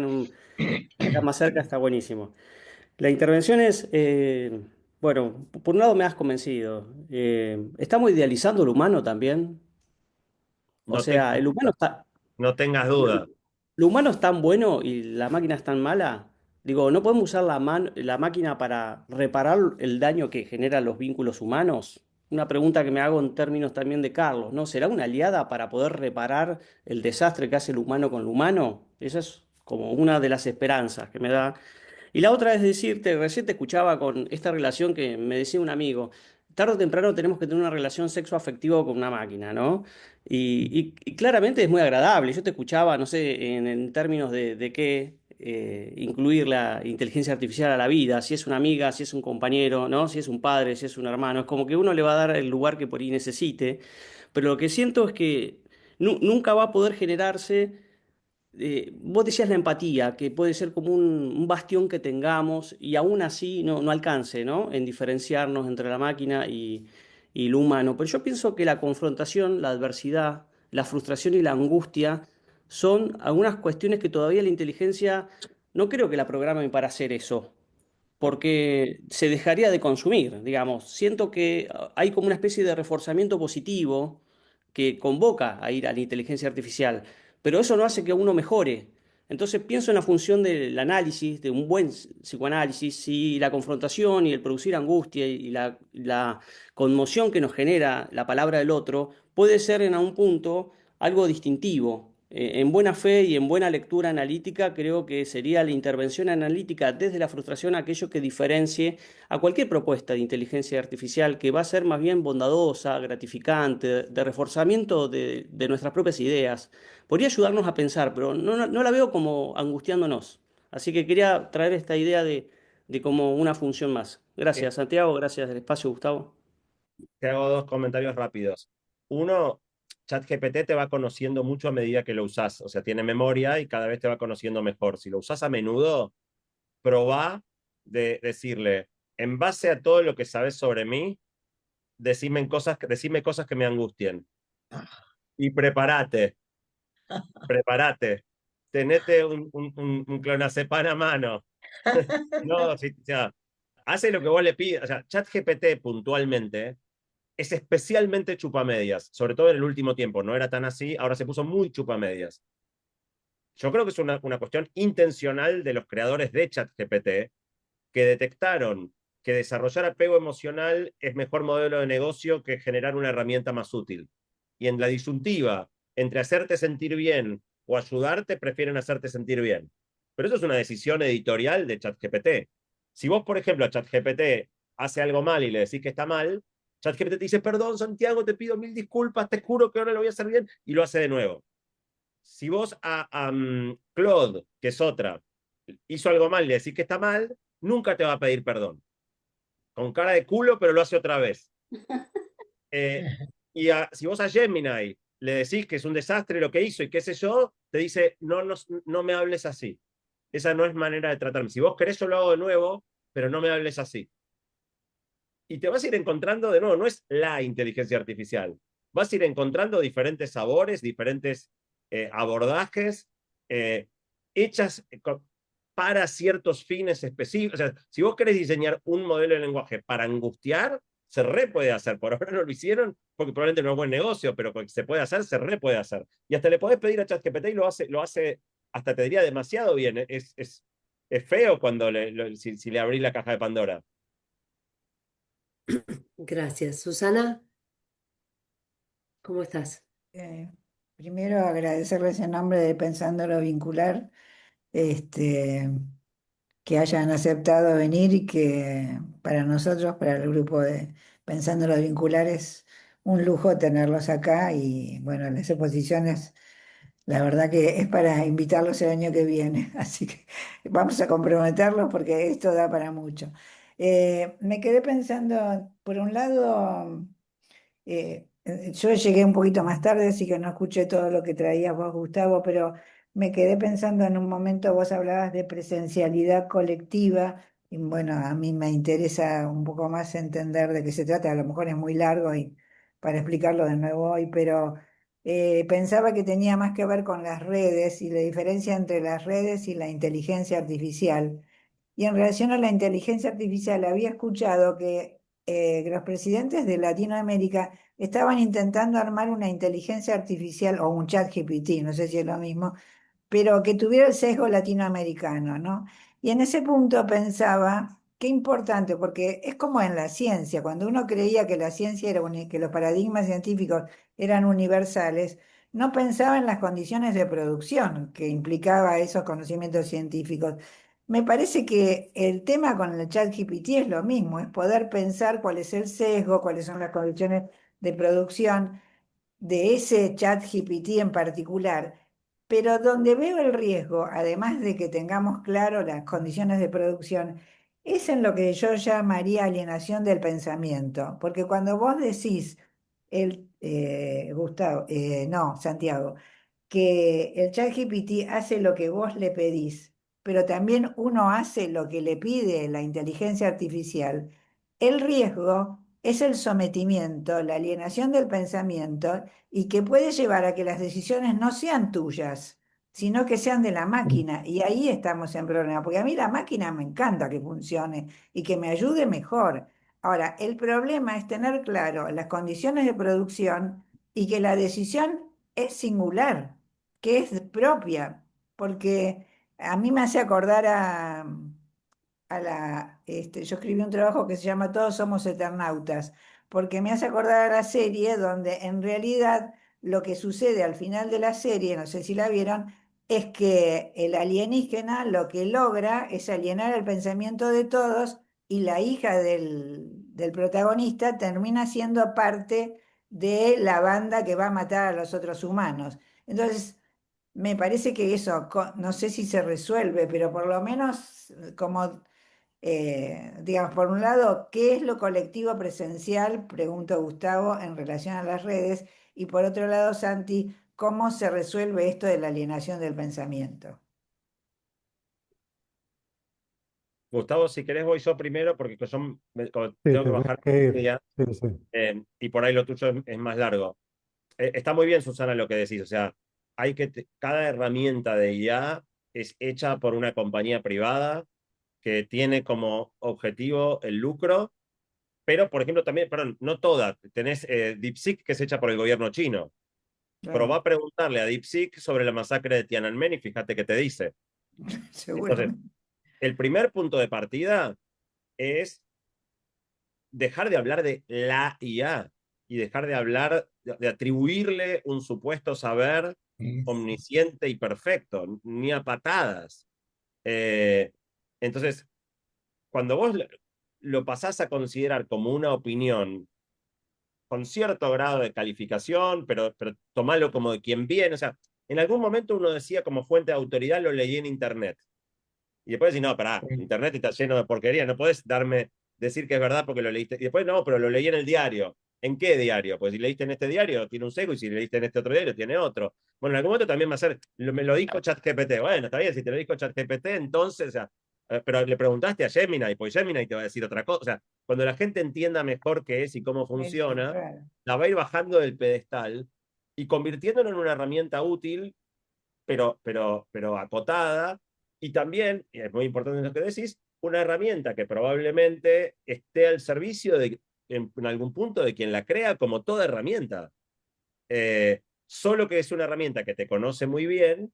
acá más cerca está buenísimo. La intervención es, bueno, por un lado me has convencido. ¿Estamos idealizando lo humano también? O No tengas sea, el humano duda. está, No tengas duda. ¿lo humano es tan bueno y la máquina es tan mala? Digo, ¿no podemos usar la máquina para reparar el daño que generan los vínculos humanos? Una pregunta que me hago en términos también de Carlos, ¿no? ¿Será una aliada para poder reparar el desastre que hace el humano con lo humano? Esa es como una de las esperanzas que me da. Y la otra es decirte, recién te escuchaba con esta relación que me decía un amigo, tarde o temprano tenemos que tener una relación sexoafectiva con una máquina, ¿no? Y claramente es muy agradable. Yo te escuchaba, no sé, en términos de qué incluir la inteligencia artificial a la vida, si es una amiga, si es un compañero, ¿no? Si es un padre, si es un hermano. Es como que uno le va a dar el lugar que por ahí necesite, pero lo que siento es que nunca va a poder generarse vos decías la empatía, que puede ser como un bastión que tengamos y aún así no alcance, ¿no? En diferenciarnos entre la máquina y lo humano. Pero yo pienso que la confrontación, la adversidad, la frustración y la angustia son algunas cuestiones que todavía la inteligencia no creo que la programen para hacer eso porque se dejaría de consumir, digamos. Siento que hay como una especie de reforzamiento positivo que convoca a ir a la inteligencia artificial, pero eso no hace que uno mejore. Entonces pienso en la función del análisis, de un buen psicoanálisis, y la confrontación y el producir angustia y la conmoción que nos genera la palabra del otro puede ser en algún punto algo distintivo. En buena fe y en buena lectura analítica, creo que sería la intervención analítica desde la frustración aquello que diferencie a cualquier propuesta de inteligencia artificial que va a ser más bien bondadosa, gratificante, de reforzamiento de nuestras propias ideas. Podría ayudarnos a pensar, pero no la veo como angustiándonos. Así que quería traer esta idea de como una función más. Eh, Gracias, Santiago. Gracias del espacio, Gustavo. Te hago dos comentarios rápidos. Uno, ChatGPT te va conociendo mucho a medida que lo usás, o sea, tiene memoria y cada vez te va conociendo mejor. Si lo usás a menudo, probá de decirle, en base a todo lo que sabes sobre mí, decime cosas que me angustien. Y prepárate. Tenete un clonazepam a mano. No, si, o sea, hace lo que vos le pides. O sea, ChatGPT puntualmente es especialmente chupamedias, sobre todo en el último tiempo. No era tan así, ahora se puso muy chupamedias. Yo creo que es una cuestión intencional de los creadores de ChatGPT que detectaron que desarrollar apego emocional es mejor modelo de negocio que generar una herramienta más útil. Y en la disyuntiva entre hacerte sentir bien o ayudarte, prefieren hacerte sentir bien. Pero eso es una decisión editorial de ChatGPT. Si vos, por ejemplo, a ChatGPT hace algo mal y le decís que está mal, ChatGPT te dice, perdón, Santiago, te pido mil disculpas, te juro que ahora lo voy a hacer bien, y lo hace de nuevo. Si vos a Claude, que es otra, hizo algo mal y le decís que está mal, nunca te va a pedir perdón. Con cara de culo, pero lo hace otra vez. Si vos a Gemini le decís que es un desastre lo que hizo y qué sé yo, te dice, no me hables así. Esa no es manera de tratarme. Si vos querés, yo lo hago de nuevo, pero no me hables así. Y te vas a ir encontrando de nuevo, no es la inteligencia artificial. Vas a ir encontrando diferentes sabores, diferentes abordajes, hechas para ciertos fines específicos. O sea, si vos querés diseñar un modelo de lenguaje para angustiar, se re puede hacer. Por ahora no lo hicieron porque probablemente no es buen negocio, pero se puede hacer, se re puede hacer. Y hasta le podés pedir a ChatGPT y lo hace hasta te diría demasiado bien. Es feo cuando si le abrís la caja de Pandora. Gracias. Susana, ¿cómo estás? Eh, Primero agradecerles en nombre de Pensándolo Vincular, este, que hayan aceptado venir y que para nosotros, para el grupo de Pensándolo Vincular, es un lujo tenerlos acá y bueno, las exposiciones, la verdad que es para invitarlos el año que viene, así que vamos a comprometerlos porque esto da para mucho. Me quedé pensando, por un lado, yo llegué un poquito más tarde, así que no escuché todo lo que traías vos, Gustavo, pero me quedé pensando en un momento, vos hablabas de presencialidad colectiva, y bueno, a mí me interesa un poco más entender de qué se trata, a lo mejor es muy largo y para explicarlo de nuevo hoy, pero pensaba que tenía más que ver con las redes y la diferencia entre las redes y la inteligencia artificial. Y en relación a la inteligencia artificial, había escuchado que los presidentes de Latinoamérica estaban intentando armar una inteligencia artificial o un chat GPT, no sé si es lo mismo, pero que tuviera el sesgo latinoamericano, ¿no? Y en ese punto pensaba, qué importante, porque es como en la ciencia, cuando uno creía que la ciencia era que los paradigmas científicos eran universales, no pensaba en las condiciones de producción que implicaba esos conocimientos científicos. Me parece que el tema con el chat GPT es lo mismo, es poder pensar cuál es el sesgo, cuáles son las condiciones de producción de ese chat GPT en particular, pero donde veo el riesgo, además de que tengamos claro las condiciones de producción, es en lo que yo llamaría alienación del pensamiento, porque cuando vos decís, Gustavo, no, Santiago, que el chat GPT hace lo que vos le pedís, pero también uno hace lo que le pide la inteligencia artificial, el riesgo es el sometimiento, la alienación del pensamiento y que puede llevar a que las decisiones no sean tuyas, sino que sean de la máquina. Y ahí estamos en problema, porque a mí la máquina me encanta que funcione y que me ayude mejor. Ahora, el problema es tener claro las condiciones de producción y que la decisión es singular, que es propia, porque a mí me hace acordar yo escribí un trabajo que se llama Todos somos eternautas, porque me hace acordar a la serie donde en realidad lo que sucede al final de la serie, no sé si la vieron, es que el alienígena lo que logra es alienar el pensamiento de todos y la hija del protagonista termina siendo parte de la banda que va a matar a los otros humanos. Entonces, me parece que eso, no sé si se resuelve, pero por lo menos como digamos, por un lado, ¿qué es lo colectivo presencial? Pregunto Gustavo en relación a las redes. Y por otro lado, Santi, ¿cómo se resuelve esto de la alienación del pensamiento? Gustavo, si querés voy yo primero, porque como Sí, tengo que te bajar tenés que ir. media, Sí, sí. y por ahí lo tuyo es más largo. Está muy bien, Susana, lo que decís. O sea, cada herramienta de IA es hecha por una compañía privada que tiene como objetivo el lucro, pero, por ejemplo, también, perdón, no toda. Tenés DeepSeek, que es hecha por el gobierno chino. Probá Claro, a preguntarle a DeepSeek sobre la masacre de Tiananmen y fíjate qué te dice. Entonces, seguramente. el primer punto de partida es dejar de hablar de la IA y dejar de hablar, de atribuirle un supuesto saber omnisciente y perfecto, ni a patadas. Eh, entonces, cuando vos lo pasás a considerar como una opinión con cierto grado de calificación, pero tomalo como de quien viene, o sea, en algún momento uno decía como fuente de autoridad, lo leí en Internet. Y después decís, no, pará, Internet está lleno de porquería, no podés decir que es verdad porque lo leíste. Y después, no, pero lo leí en el diario. ¿En qué diario? Pues si leíste en este diario, tiene un sesgo, y si leíste en este otro diario, tiene otro. Bueno, en algún momento también va a ser, me lo dijo ChatGPT. Bueno, está bien, si te lo dijo ChatGPT, entonces, o sea, pero le preguntaste a Gemini, pues Gemini te va a decir otra cosa. O sea, cuando la gente entienda mejor qué es y cómo Eso, funciona, claro. la va a ir bajando del pedestal y convirtiéndolo en una herramienta útil, pero acotada, y también, y es muy importante lo que decís, una herramienta que probablemente esté al servicio en algún punto de quien la crea, como toda herramienta. Solo que es una herramienta que te conoce muy bien,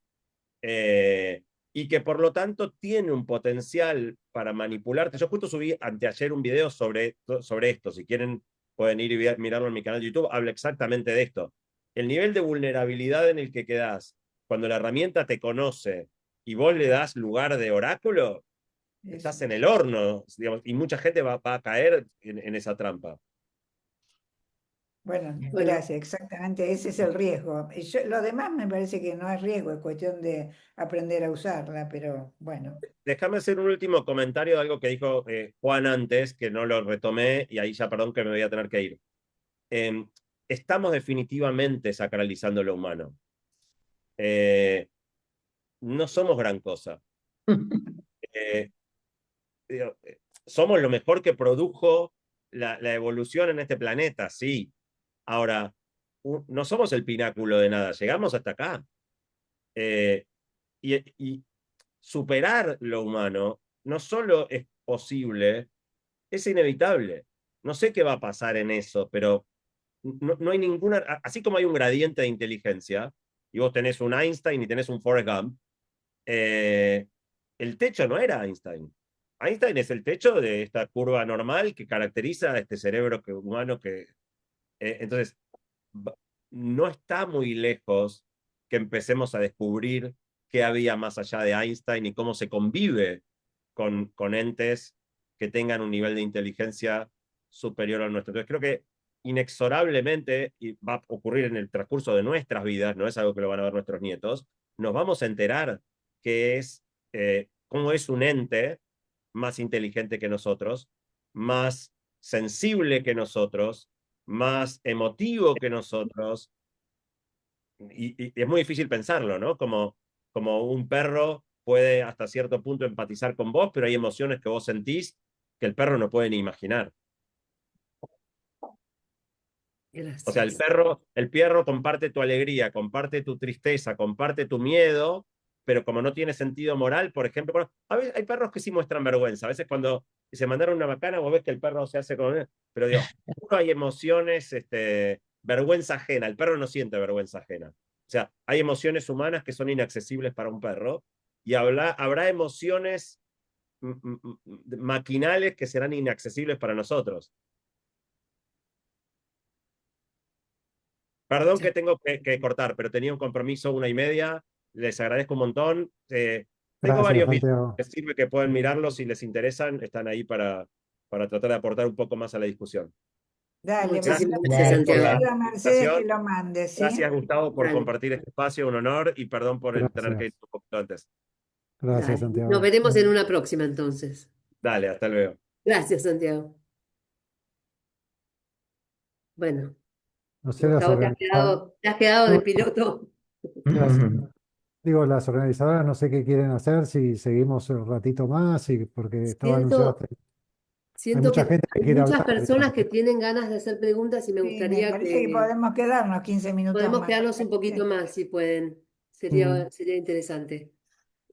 y que por lo tanto tiene un potencial para manipularte. Yo justo subí anteayer un video sobre esto, si quieren pueden ir y mirarlo en mi canal de YouTube, habla exactamente de esto. El nivel de vulnerabilidad en el que quedás cuando la herramienta te conoce y vos le das lugar de oráculo, estás Eso. en el horno, digamos, y mucha gente va a caer en esa trampa. Bueno, Bueno, gracias, exactamente, ese es el riesgo. Lo demás me parece que no es riesgo, es cuestión de aprender a usarla, pero bueno. Déjame hacer un último comentario de algo que dijo Juan antes, que no lo retomé, y ahí ya perdón que me voy a tener que ir. Eh, Estamos definitivamente sacralizando lo humano. Eh, no somos gran cosa. Eh, digo, somos lo mejor que produjo la evolución en este planeta, sí. Ahora, no somos el pináculo de nada, llegamos hasta acá. Eh, y superar lo humano no solo es posible, es inevitable. No sé qué va a pasar en eso, pero no hay ninguna, así como hay un gradiente de inteligencia, y vos tenés un Einstein y tenés un Forrest Gump, eh, el techo no era Einstein. Einstein es el techo de esta curva normal que caracteriza a este cerebro humano que... entonces, no está muy lejos que empecemos a descubrir qué había más allá de Einstein y cómo se convive con entes que tengan un nivel de inteligencia superior al nuestro. Entonces creo que inexorablemente, y va a ocurrir en el transcurso de nuestras vidas, no es algo que lo van a ver nuestros nietos, nos vamos a enterar cómo es un ente más inteligente que nosotros, más sensible que nosotros, más emotivo que nosotros. Y es muy difícil pensarlo, ¿no? Como un perro puede hasta cierto punto empatizar con vos, pero hay emociones que vos sentís que el perro no puede ni imaginar. O sea, Gracias. el perro comparte tu alegría, comparte tu tristeza, comparte tu miedo, pero como no tiene sentido moral, por ejemplo, a veces hay perros que sí muestran vergüenza. A veces cuando se mandaron una macana, vos ves que el perro se hace con... Pero digo, hay emociones, vergüenza ajena. El perro no siente vergüenza ajena. O sea, hay emociones humanas que son inaccesibles para un perro y habrá emociones maquinales que serán inaccesibles para nosotros. Perdón que tengo que cortar, pero tenía un compromiso 1:30. Les agradezco un montón. Tengo Gracias, varios videos Santiago. que sirve que pueden mirarlos si les interesan. Están ahí para tratar de aportar un poco más a la discusión. Dale, Gracias Muchísimas gracias, mandale, por decirle la Santiago. a Mercedes que invitación. lo mande, Gracias, ¿sí? Gustavo, por Dale, compartir este espacio. Un honor y perdón por tener que ir Gracias. un poquito antes. Gracias, dale. Nos Santiago. veremos en una próxima entonces. Dale, hasta luego. Gracias, Santiago. Bueno, No sé, las Gustavo, organizadoras. te has quedado de piloto. Gracias. Digo, las organizadoras no sé qué quieren hacer, si seguimos un ratito más, porque estaba anunciado. Siento, Hay siento que mucha gente que hay quiere muchas hablar, personas digamos. que tienen ganas de hacer preguntas y me Sí, me gustaría parece que que podemos quedarnos 15 minutos podemos más. quedarnos un poquito más, si pueden. Mm. Sería interesante.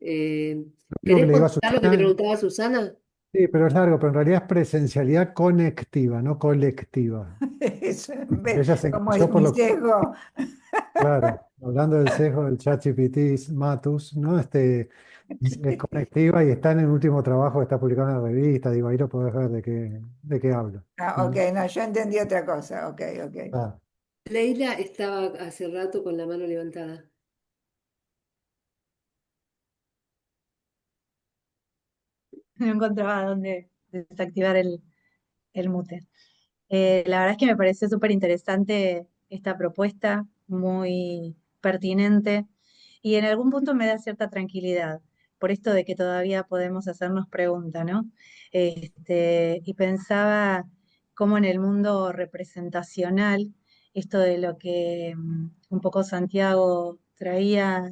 Eh, Lo único que ¿Querés le digo a contestar lo que te Susana, preguntaba Susana? sí, pero es largo, pero en realidad es presencialidad conectiva, no colectiva. Eso, Ella se como es enganchó por mi lo, sesgo. claro, hablando del sesgo del ChatGPT Matus, ¿no? Es conectiva y está en el último trabajo que está publicado en la revista, digo, ahí lo podés ver de qué hablo. Ah, ok, Mm. no, yo entendí otra cosa. Ok, ok. Ah, Leila estaba hace rato con la mano levantada. No encontraba dónde desactivar el mute. La verdad es que me parece súper interesante esta propuesta, muy pertinente y en algún punto me da cierta tranquilidad por esto de que todavía podemos hacernos preguntas, ¿no? Y pensaba cómo en el mundo representacional, esto de lo que un poco Santiago traía,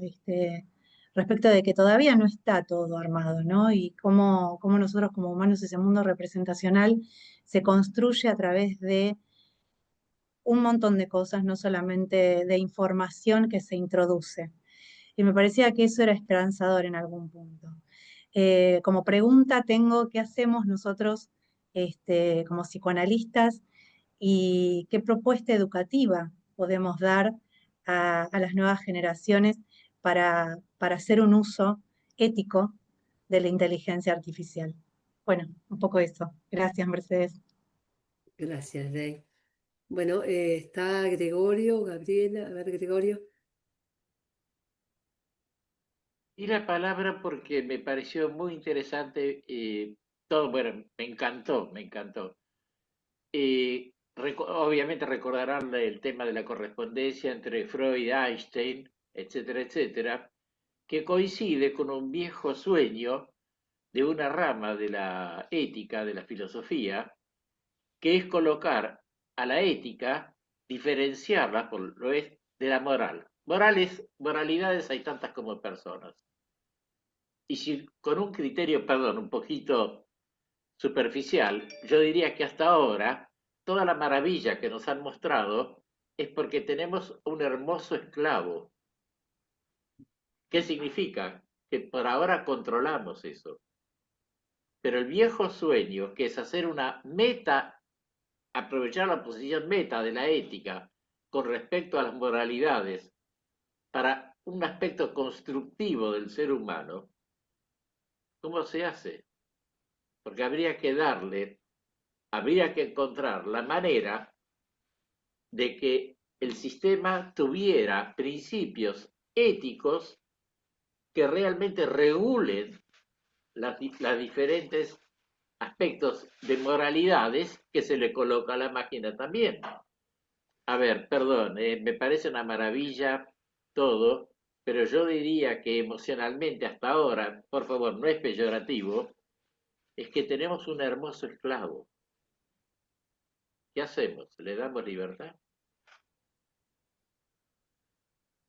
respecto de que todavía no está todo armado, ¿no? Y cómo nosotros como humanos ese mundo representacional se construye a través de un montón de cosas, no solamente de información que se introduce. Y me parecía que eso era esperanzador en algún punto. Como pregunta tengo, ¿qué hacemos nosotros como psicoanalistas y qué propuesta educativa podemos dar a las nuevas generaciones para hacer un uso ético de la inteligencia artificial? Bueno, un poco eso. Gracias, Mercedes. Gracias, Ley. Bueno, está Gregorio, Gabriela. A ver, Gregorio. Y la palabra porque me pareció muy interesante todo, bueno, me encantó, me encantó. Obviamente recordarán el tema de la correspondencia entre Freud y Einstein, etcétera, etcétera, que coincide con un viejo sueño de una rama de la ética, de la filosofía, que es colocar a la ética, diferenciarla por lo es de la moral. Moralidades hay tantas como personas. Y si con un criterio, perdón, un poquito superficial, yo diría que hasta ahora toda la maravilla que nos han mostrado es porque tenemos un hermoso esclavo. ¿Qué significa? Que por ahora controlamos eso. Pero el viejo sueño, que es hacer una meta, aprovechar la posición meta de la ética con respecto a las moralidades para un aspecto constructivo del ser humano, ¿cómo se hace? Porque habría que encontrar la manera de que el sistema tuviera principios éticos que realmente regulen las diferentes aspectos de moralidades que se le coloca a la máquina también. A ver, perdón, me parece una maravilla todo, pero yo diría que emocionalmente hasta ahora, por favor, no es peyorativo, es que tenemos un hermoso esclavo. ¿Qué hacemos? ¿Le damos libertad?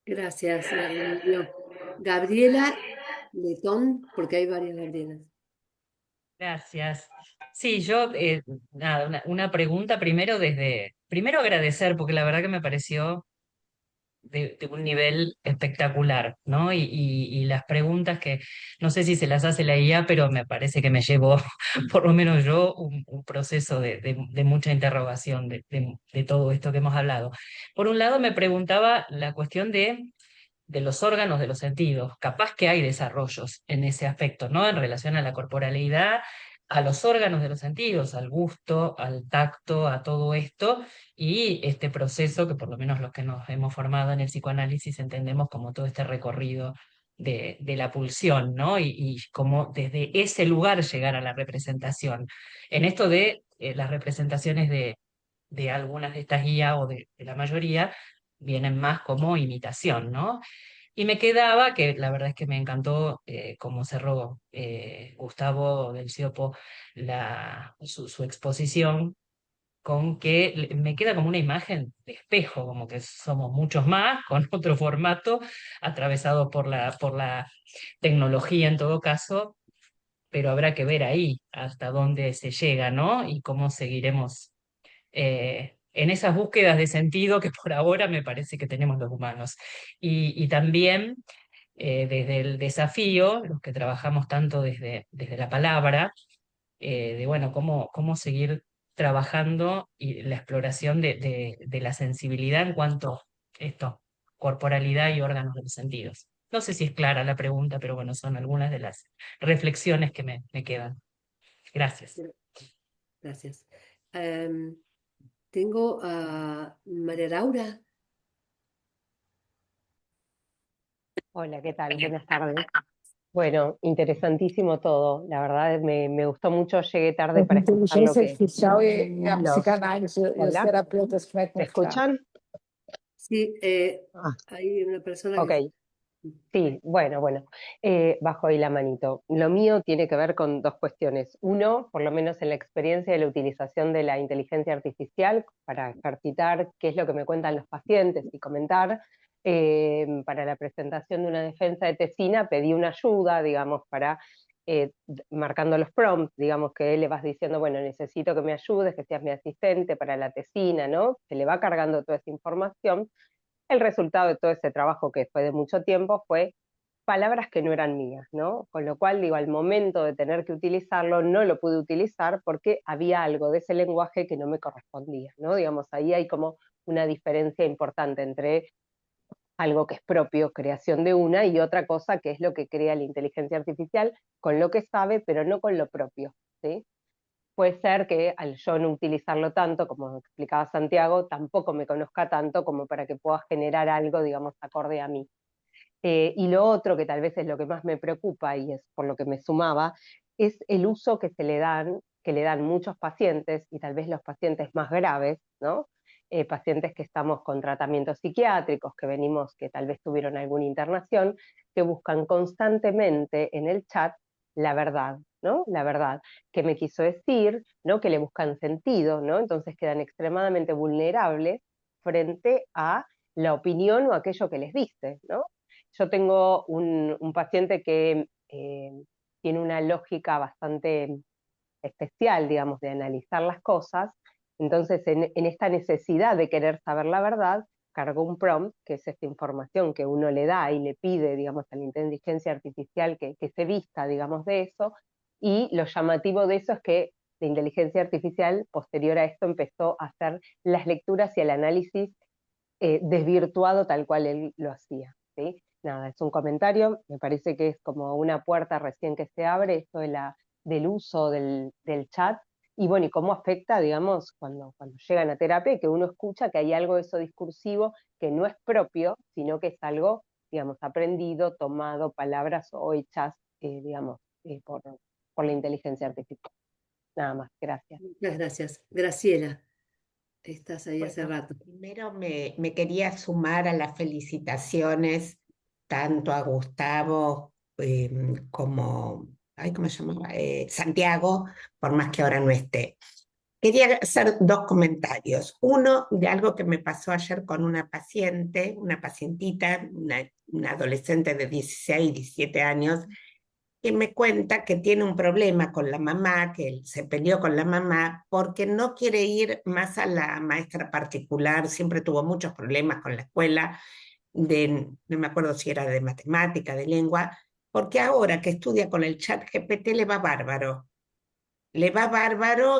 Gracias, Emilio. Gabriela Letón, porque hay varias Gabrielas. Gracias. Sí, yo, nada, una pregunta primero agradecer, porque la verdad que me pareció de un nivel espectacular, ¿no? Y las preguntas que no sé si se las hace la IA, pero me parece que me llevó, por lo menos yo, un proceso de mucha interrogación de todo esto que hemos hablado. Por un lado, me preguntaba la cuestión de los órganos de los sentidos. Capaz que hay desarrollos en ese aspecto, ¿no? En relación a la corporalidad, a los órganos de los sentidos, al gusto, al tacto, a todo esto, y este proceso que por lo menos los que nos hemos formado en el psicoanálisis entendemos como todo este recorrido de la pulsión, ¿no? Y cómo desde ese lugar llegar a la representación. En esto de las representaciones de algunas de estas guías o de la mayoría, vienen más como imitación, ¿no? Y me quedaba, que la verdad es que me encantó cómo cerró Gustavo del Ciopo su exposición, con que me queda como una imagen de espejo, como que somos muchos más, con otro formato, atravesado por la tecnología en todo caso, pero habrá que ver ahí hasta dónde se llega, ¿no? Y cómo seguiremos en esas búsquedas de sentido que por ahora me parece que tenemos los humanos. Y también desde el desafío, los que trabajamos tanto desde la palabra, de bueno, cómo seguir trabajando y la exploración de la sensibilidad en cuanto a esto, corporalidad y órganos de los sentidos. No sé si es clara la pregunta, pero bueno, son algunas de las reflexiones que me quedan. Gracias. Gracias. Tengo a María Laura. Hola, ¿qué tal? Buenas tardes. Bueno, interesantísimo todo. La verdad me gustó mucho. Llegué tarde para escuchar lo Inteligência que artificial e a los... psicanálise e os Hola, terapeutas, como é que ¿me vai ficar? escuchan? Sí, Ah, hay una persona ok. que... Sí, bueno, bajo ahí la manito. Lo mío tiene que ver con dos cuestiones. Uno, por lo menos en la experiencia de la utilización de la inteligencia artificial para ejercitar qué es lo que me cuentan los pacientes y comentar. Para la presentación de una defensa de tesina pedí una ayuda, digamos, para marcando los prompts, digamos que le vas diciendo, bueno, necesito que me ayudes, que seas mi asistente para la tesina, ¿no? Se le va cargando toda esa información. El resultado de todo ese trabajo, que fue de mucho tiempo, fue palabras que no eran mías, ¿no? Con lo cual, digo, al momento de tener que utilizarlo, no lo pude utilizar porque había algo de ese lenguaje que no me correspondía, ¿no? Digamos, ahí hay como una diferencia importante entre algo que es propio, creación de una, y otra cosa que es lo que crea la inteligencia artificial, con lo que sabe, pero no con lo propio, ¿sí? Puede ser que al yo no utilizarlo tanto, como explicaba Santiago, tampoco me conozca tanto como para que pueda generar algo, digamos, acorde a mí. Y lo otro, que tal vez es lo que más me preocupa y es por lo que me sumaba, es el uso que le dan muchos pacientes, y tal vez los pacientes más graves, ¿no? Pacientes que estamos con tratamientos psiquiátricos, que venimos, que tal vez tuvieron alguna internación, que buscan constantemente en el chat la verdad, ¿no? La verdad, qué me quiso decir, ¿no? Que le buscan sentido, ¿no? Entonces quedan extremadamente vulnerables frente a la opinión o aquello que les dice, ¿no? Yo tengo un paciente que tiene una lógica bastante especial, digamos, de analizar las cosas. Entonces, en esta necesidad de querer saber la verdad, cargó un prompt, que es esta información que uno le da y le pide, digamos, a la inteligencia artificial que se vista, digamos, de eso. Y lo llamativo de eso es que la inteligencia artificial, posterior a esto, empezó a hacer las lecturas y el análisis desvirtuado tal cual él lo hacía, ¿sí? Nada, es un comentario, me parece que es como una puerta recién que se abre, esto del uso del chat, y bueno, y cómo afecta, digamos, cuando llegan a terapia, y que uno escucha que hay algo de eso discursivo que no es propio, sino que es algo, digamos, aprendido, tomado, palabras o hechas, digamos, por la inteligencia artificial. Nada más, gracias. Muchas gracias. Graciela, estás ahí hace Bueno, rato. primero me quería sumar a las felicitaciones tanto a Gustavo como, ay, ¿cómo se llamaba? Santiago, por más que ahora no esté. Quería hacer dos comentarios. Uno de algo que me pasó ayer con una paciente, una pacientita, una adolescente de 16, 17 años, que me cuenta que tiene un problema con la mamá, que él se peleó con la mamá porque no quiere ir más a la maestra particular, siempre tuvo muchos problemas con la escuela, no me acuerdo si era de matemática, de lengua, porque ahora que estudia con el chat GPT le va bárbaro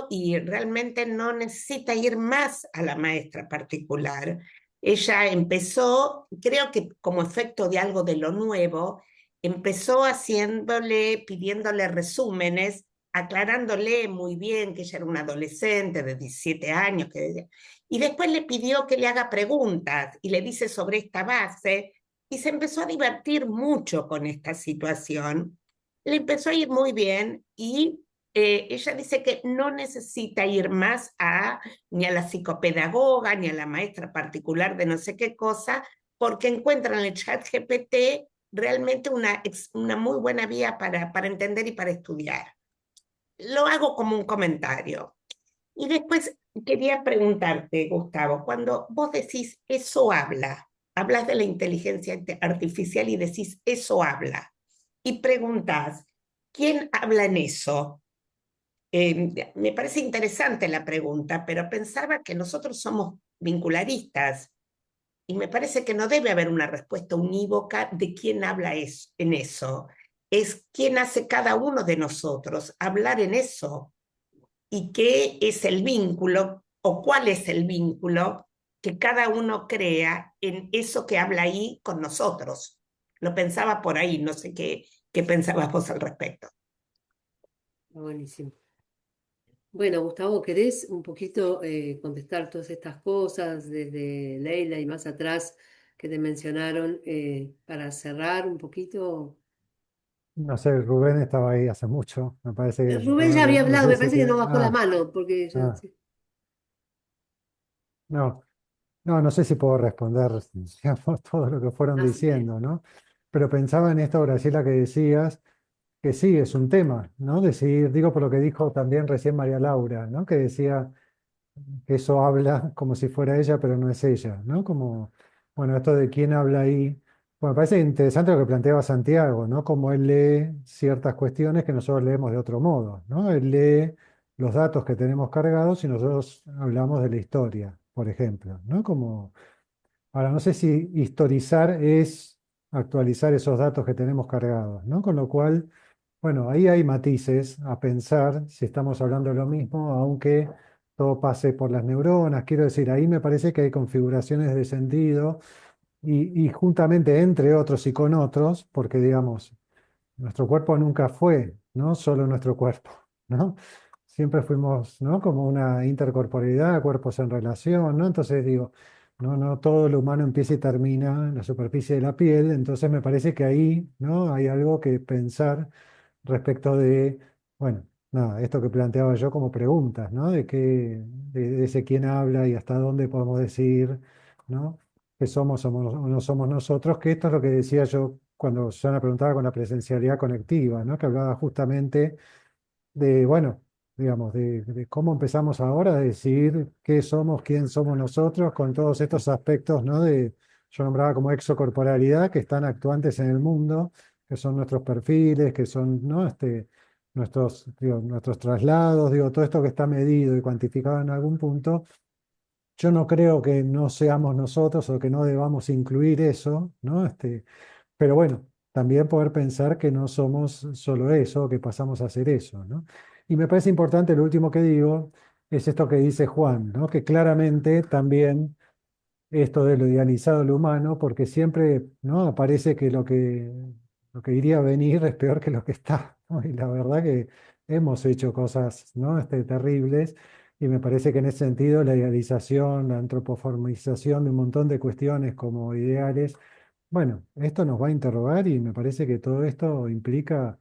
y realmente no necesita ir más a la maestra particular. Ella empezó, creo que como efecto de algo de lo nuevo, empezó pidiéndole resúmenes, aclarándole muy bien que ella era una adolescente de 17 años, y después le pidió que le haga preguntas y le dice sobre esta base, y se empezó a divertir mucho con esta situación. Le empezó a ir muy bien y ella dice que no necesita ir más ni a la psicopedagoga, ni a la maestra particular de no sé qué cosa, porque encuentra en el chat GPT realmente una muy buena vía para entender y para estudiar. Lo hago como un comentario. Y después quería preguntarte, Gustavo, cuando vos decís eso hablas de la inteligencia artificial y decís eso habla, y preguntás, ¿quién habla en eso? Me parece interesante la pregunta, pero pensaba que nosotros somos vincularistas y me parece que no debe haber una respuesta unívoca de quién habla en eso. Es quién hace cada uno de nosotros hablar en eso y qué es el vínculo o cuál es el vínculo que cada uno crea en eso que habla ahí con nosotros. Lo pensaba por ahí, no sé qué pensabas vos al respecto. Buenísimo. Bueno, Gustavo, ¿querés un poquito contestar todas estas cosas desde Leila y más atrás que te mencionaron para cerrar un poquito? No sé, Rubén estaba ahí hace mucho, me parece que Rubén ya había no hablado, sé me si parece que no quiere. bajó la mano, porque Ah, sí. no, no sé si puedo responder, digamos, todo lo que fueron Ah, bien. diciendo, ¿no? Pero pensaba en esto, Graciela, que decías, que sí, es un tema, ¿no? Decir, digo por lo que dijo también recién María Laura, ¿no? Que decía que eso habla como si fuera ella, pero no es ella, ¿no? Como, bueno, esto de quién habla ahí. Bueno, me parece interesante lo que planteaba Santiago, ¿no? Como él lee ciertas cuestiones que nosotros leemos de otro modo, ¿no? Él lee los datos que tenemos cargados y nosotros hablamos de la historia, por ejemplo, ¿no? Como, ahora, no sé si historizar es actualizar esos datos que tenemos cargados, ¿no? Con lo cual, bueno, ahí hay matices a pensar si estamos hablando de lo mismo, aunque todo pase por las neuronas. Quiero decir, ahí me parece que hay configuraciones de sentido y juntamente entre otros y con otros, porque digamos, nuestro cuerpo nunca fue, ¿no? Solo nuestro cuerpo, ¿no? Siempre fuimos, ¿no? Como una intercorporeidad, cuerpos en relación, ¿no? Entonces digo, no todo lo humano empieza y termina en la superficie de la piel, entonces me parece que ahí, ¿no? Hay algo que pensar respecto de, bueno, nada, esto que planteaba yo como preguntas, ¿no? De qué, de ese quién habla y hasta dónde podemos decir, ¿no? Que somos o no somos nosotros, que esto es lo que decía yo cuando Susana preguntaba con la presencialidad conectiva, ¿no? Que hablaba justamente de, bueno, digamos, de cómo empezamos ahora a decir qué somos, quién somos nosotros, con todos estos aspectos, ¿no? Yo nombraba como exocorporalidad, que están actuantes en el mundo, que son nuestros perfiles, que son, ¿no? Nuestros traslados, digo, todo esto que está medido y cuantificado en algún punto. Yo no creo que no seamos nosotros o que no debamos incluir eso, ¿no? Pero bueno, también poder pensar que no somos solo eso, que pasamos a ser eso, ¿no? Y me parece importante, lo último que digo, es esto que dice Juan, ¿no? Que claramente también esto de lo idealizado de lo humano, porque siempre, ¿no? Aparece que lo que iría a venir es peor que lo que está, ¿no? Y la verdad que hemos hecho cosas, ¿no? Terribles, y me parece que en ese sentido la idealización, la antropoformización de un montón de cuestiones como ideales, bueno, esto nos va a interrogar y me parece que todo esto implica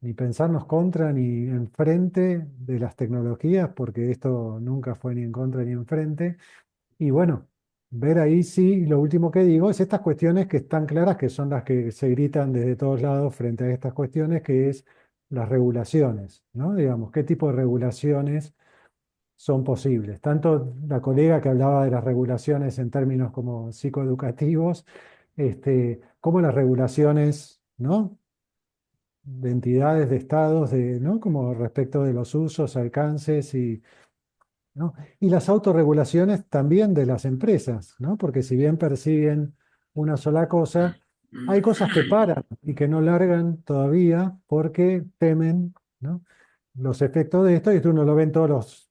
ni pensarnos contra ni enfrente de las tecnologías, porque esto nunca fue ni en contra ni enfrente. Y bueno, ver ahí sí, lo último que digo es estas cuestiones que están claras, que son las que se gritan desde todos lados frente a estas cuestiones, que es las regulaciones, ¿no? Digamos, ¿qué tipo de regulaciones son posibles? Tanto la colega que hablaba de las regulaciones en términos como psicoeducativos, como las regulaciones, ¿no? De entidades, de estados, ¿no? Como respecto de los usos, alcances y, ¿no? Y las autorregulaciones también de las empresas, ¿no? Porque si bien persiguen una sola cosa, hay cosas que paran y que no largan todavía porque temen, ¿no? Los efectos de esto, y esto uno lo ve en todos los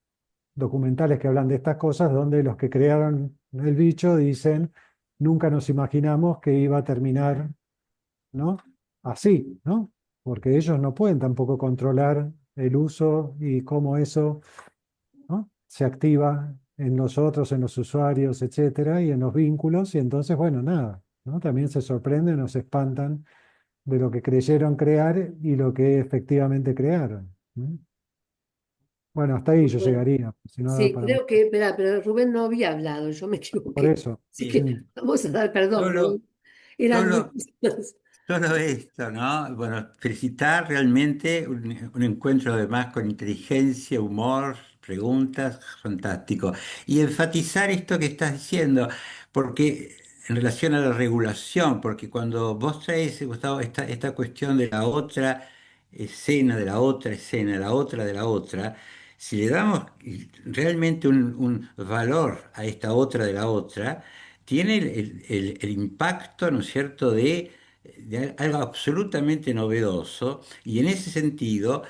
documentales que hablan de estas cosas, donde los que crearon el bicho dicen, nunca nos imaginamos que iba a terminar, ¿no? Así, ¿no? Porque ellos no pueden tampoco controlar el uso y cómo eso, ¿no? Se activa en nosotros, en los usuarios, etcétera, y en los vínculos, y entonces, bueno, nada, ¿no? También se sorprenden o se espantan de lo que creyeron crear y lo que efectivamente crearon, ¿no? Bueno, hasta ahí yo Bueno, llegaría, si no da sí, para más. creo que, espera, pero Rubén no había hablado, yo me Por equivoqué. eso, Así Sí, que vamos a dar perdón, solo, Rubén. Eran solo, muchísimas. solo esto, ¿no? Bueno, felicitar realmente un encuentro además con inteligencia, humor, preguntas, fantástico. Y enfatizar esto que estás diciendo, porque en relación a la regulación, porque cuando vos traes, Gustavo, esta cuestión de la otra escena, de la otra escena, de la otra de la otra, si le damos realmente un valor a esta otra de la otra, tiene el impacto, ¿no es cierto?, de algo absolutamente novedoso y en ese sentido,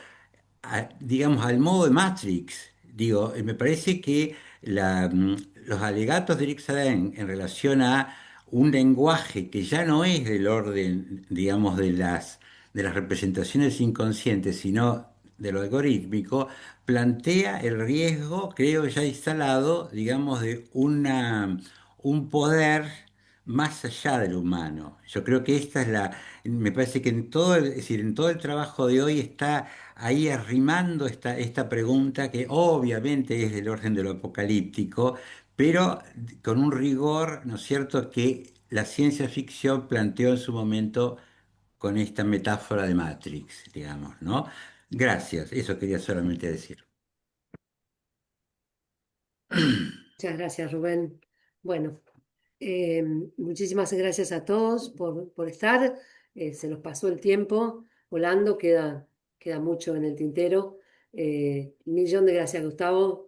digamos, al modo de Matrix, digo, me parece que los alegatos de Eric Sadin en relación a un lenguaje que ya no es del orden, digamos, de las representaciones inconscientes, sino de lo algorítmico, plantea el riesgo, creo, ya instalado, digamos, de un poder más allá del humano. Yo creo que esta es me parece que en todo, es decir, en todo el trabajo de hoy está ahí arrimando esta pregunta que obviamente es del orden de lo apocalíptico, pero con un rigor, ¿no es cierto?, que la ciencia ficción planteó en su momento con esta metáfora de Matrix, digamos, ¿no? Gracias, eso quería solamente decir. Muchas gracias, Rubén. Bueno, muchísimas gracias a todos por estar. Se nos pasó el tiempo volando, queda mucho en el tintero. Un millón de gracias, Gustavo.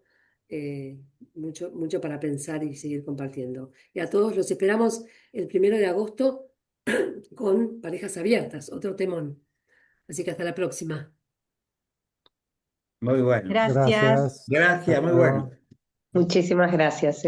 Mucho, mucho para pensar y seguir compartiendo. Y a todos los esperamos el 1 de agosto con Parejas Abiertas, otro temón. Así que hasta la próxima. Muy bueno. Gracias. gracias. Hasta Gracias, muy bueno. luego. Muchísimas gracias.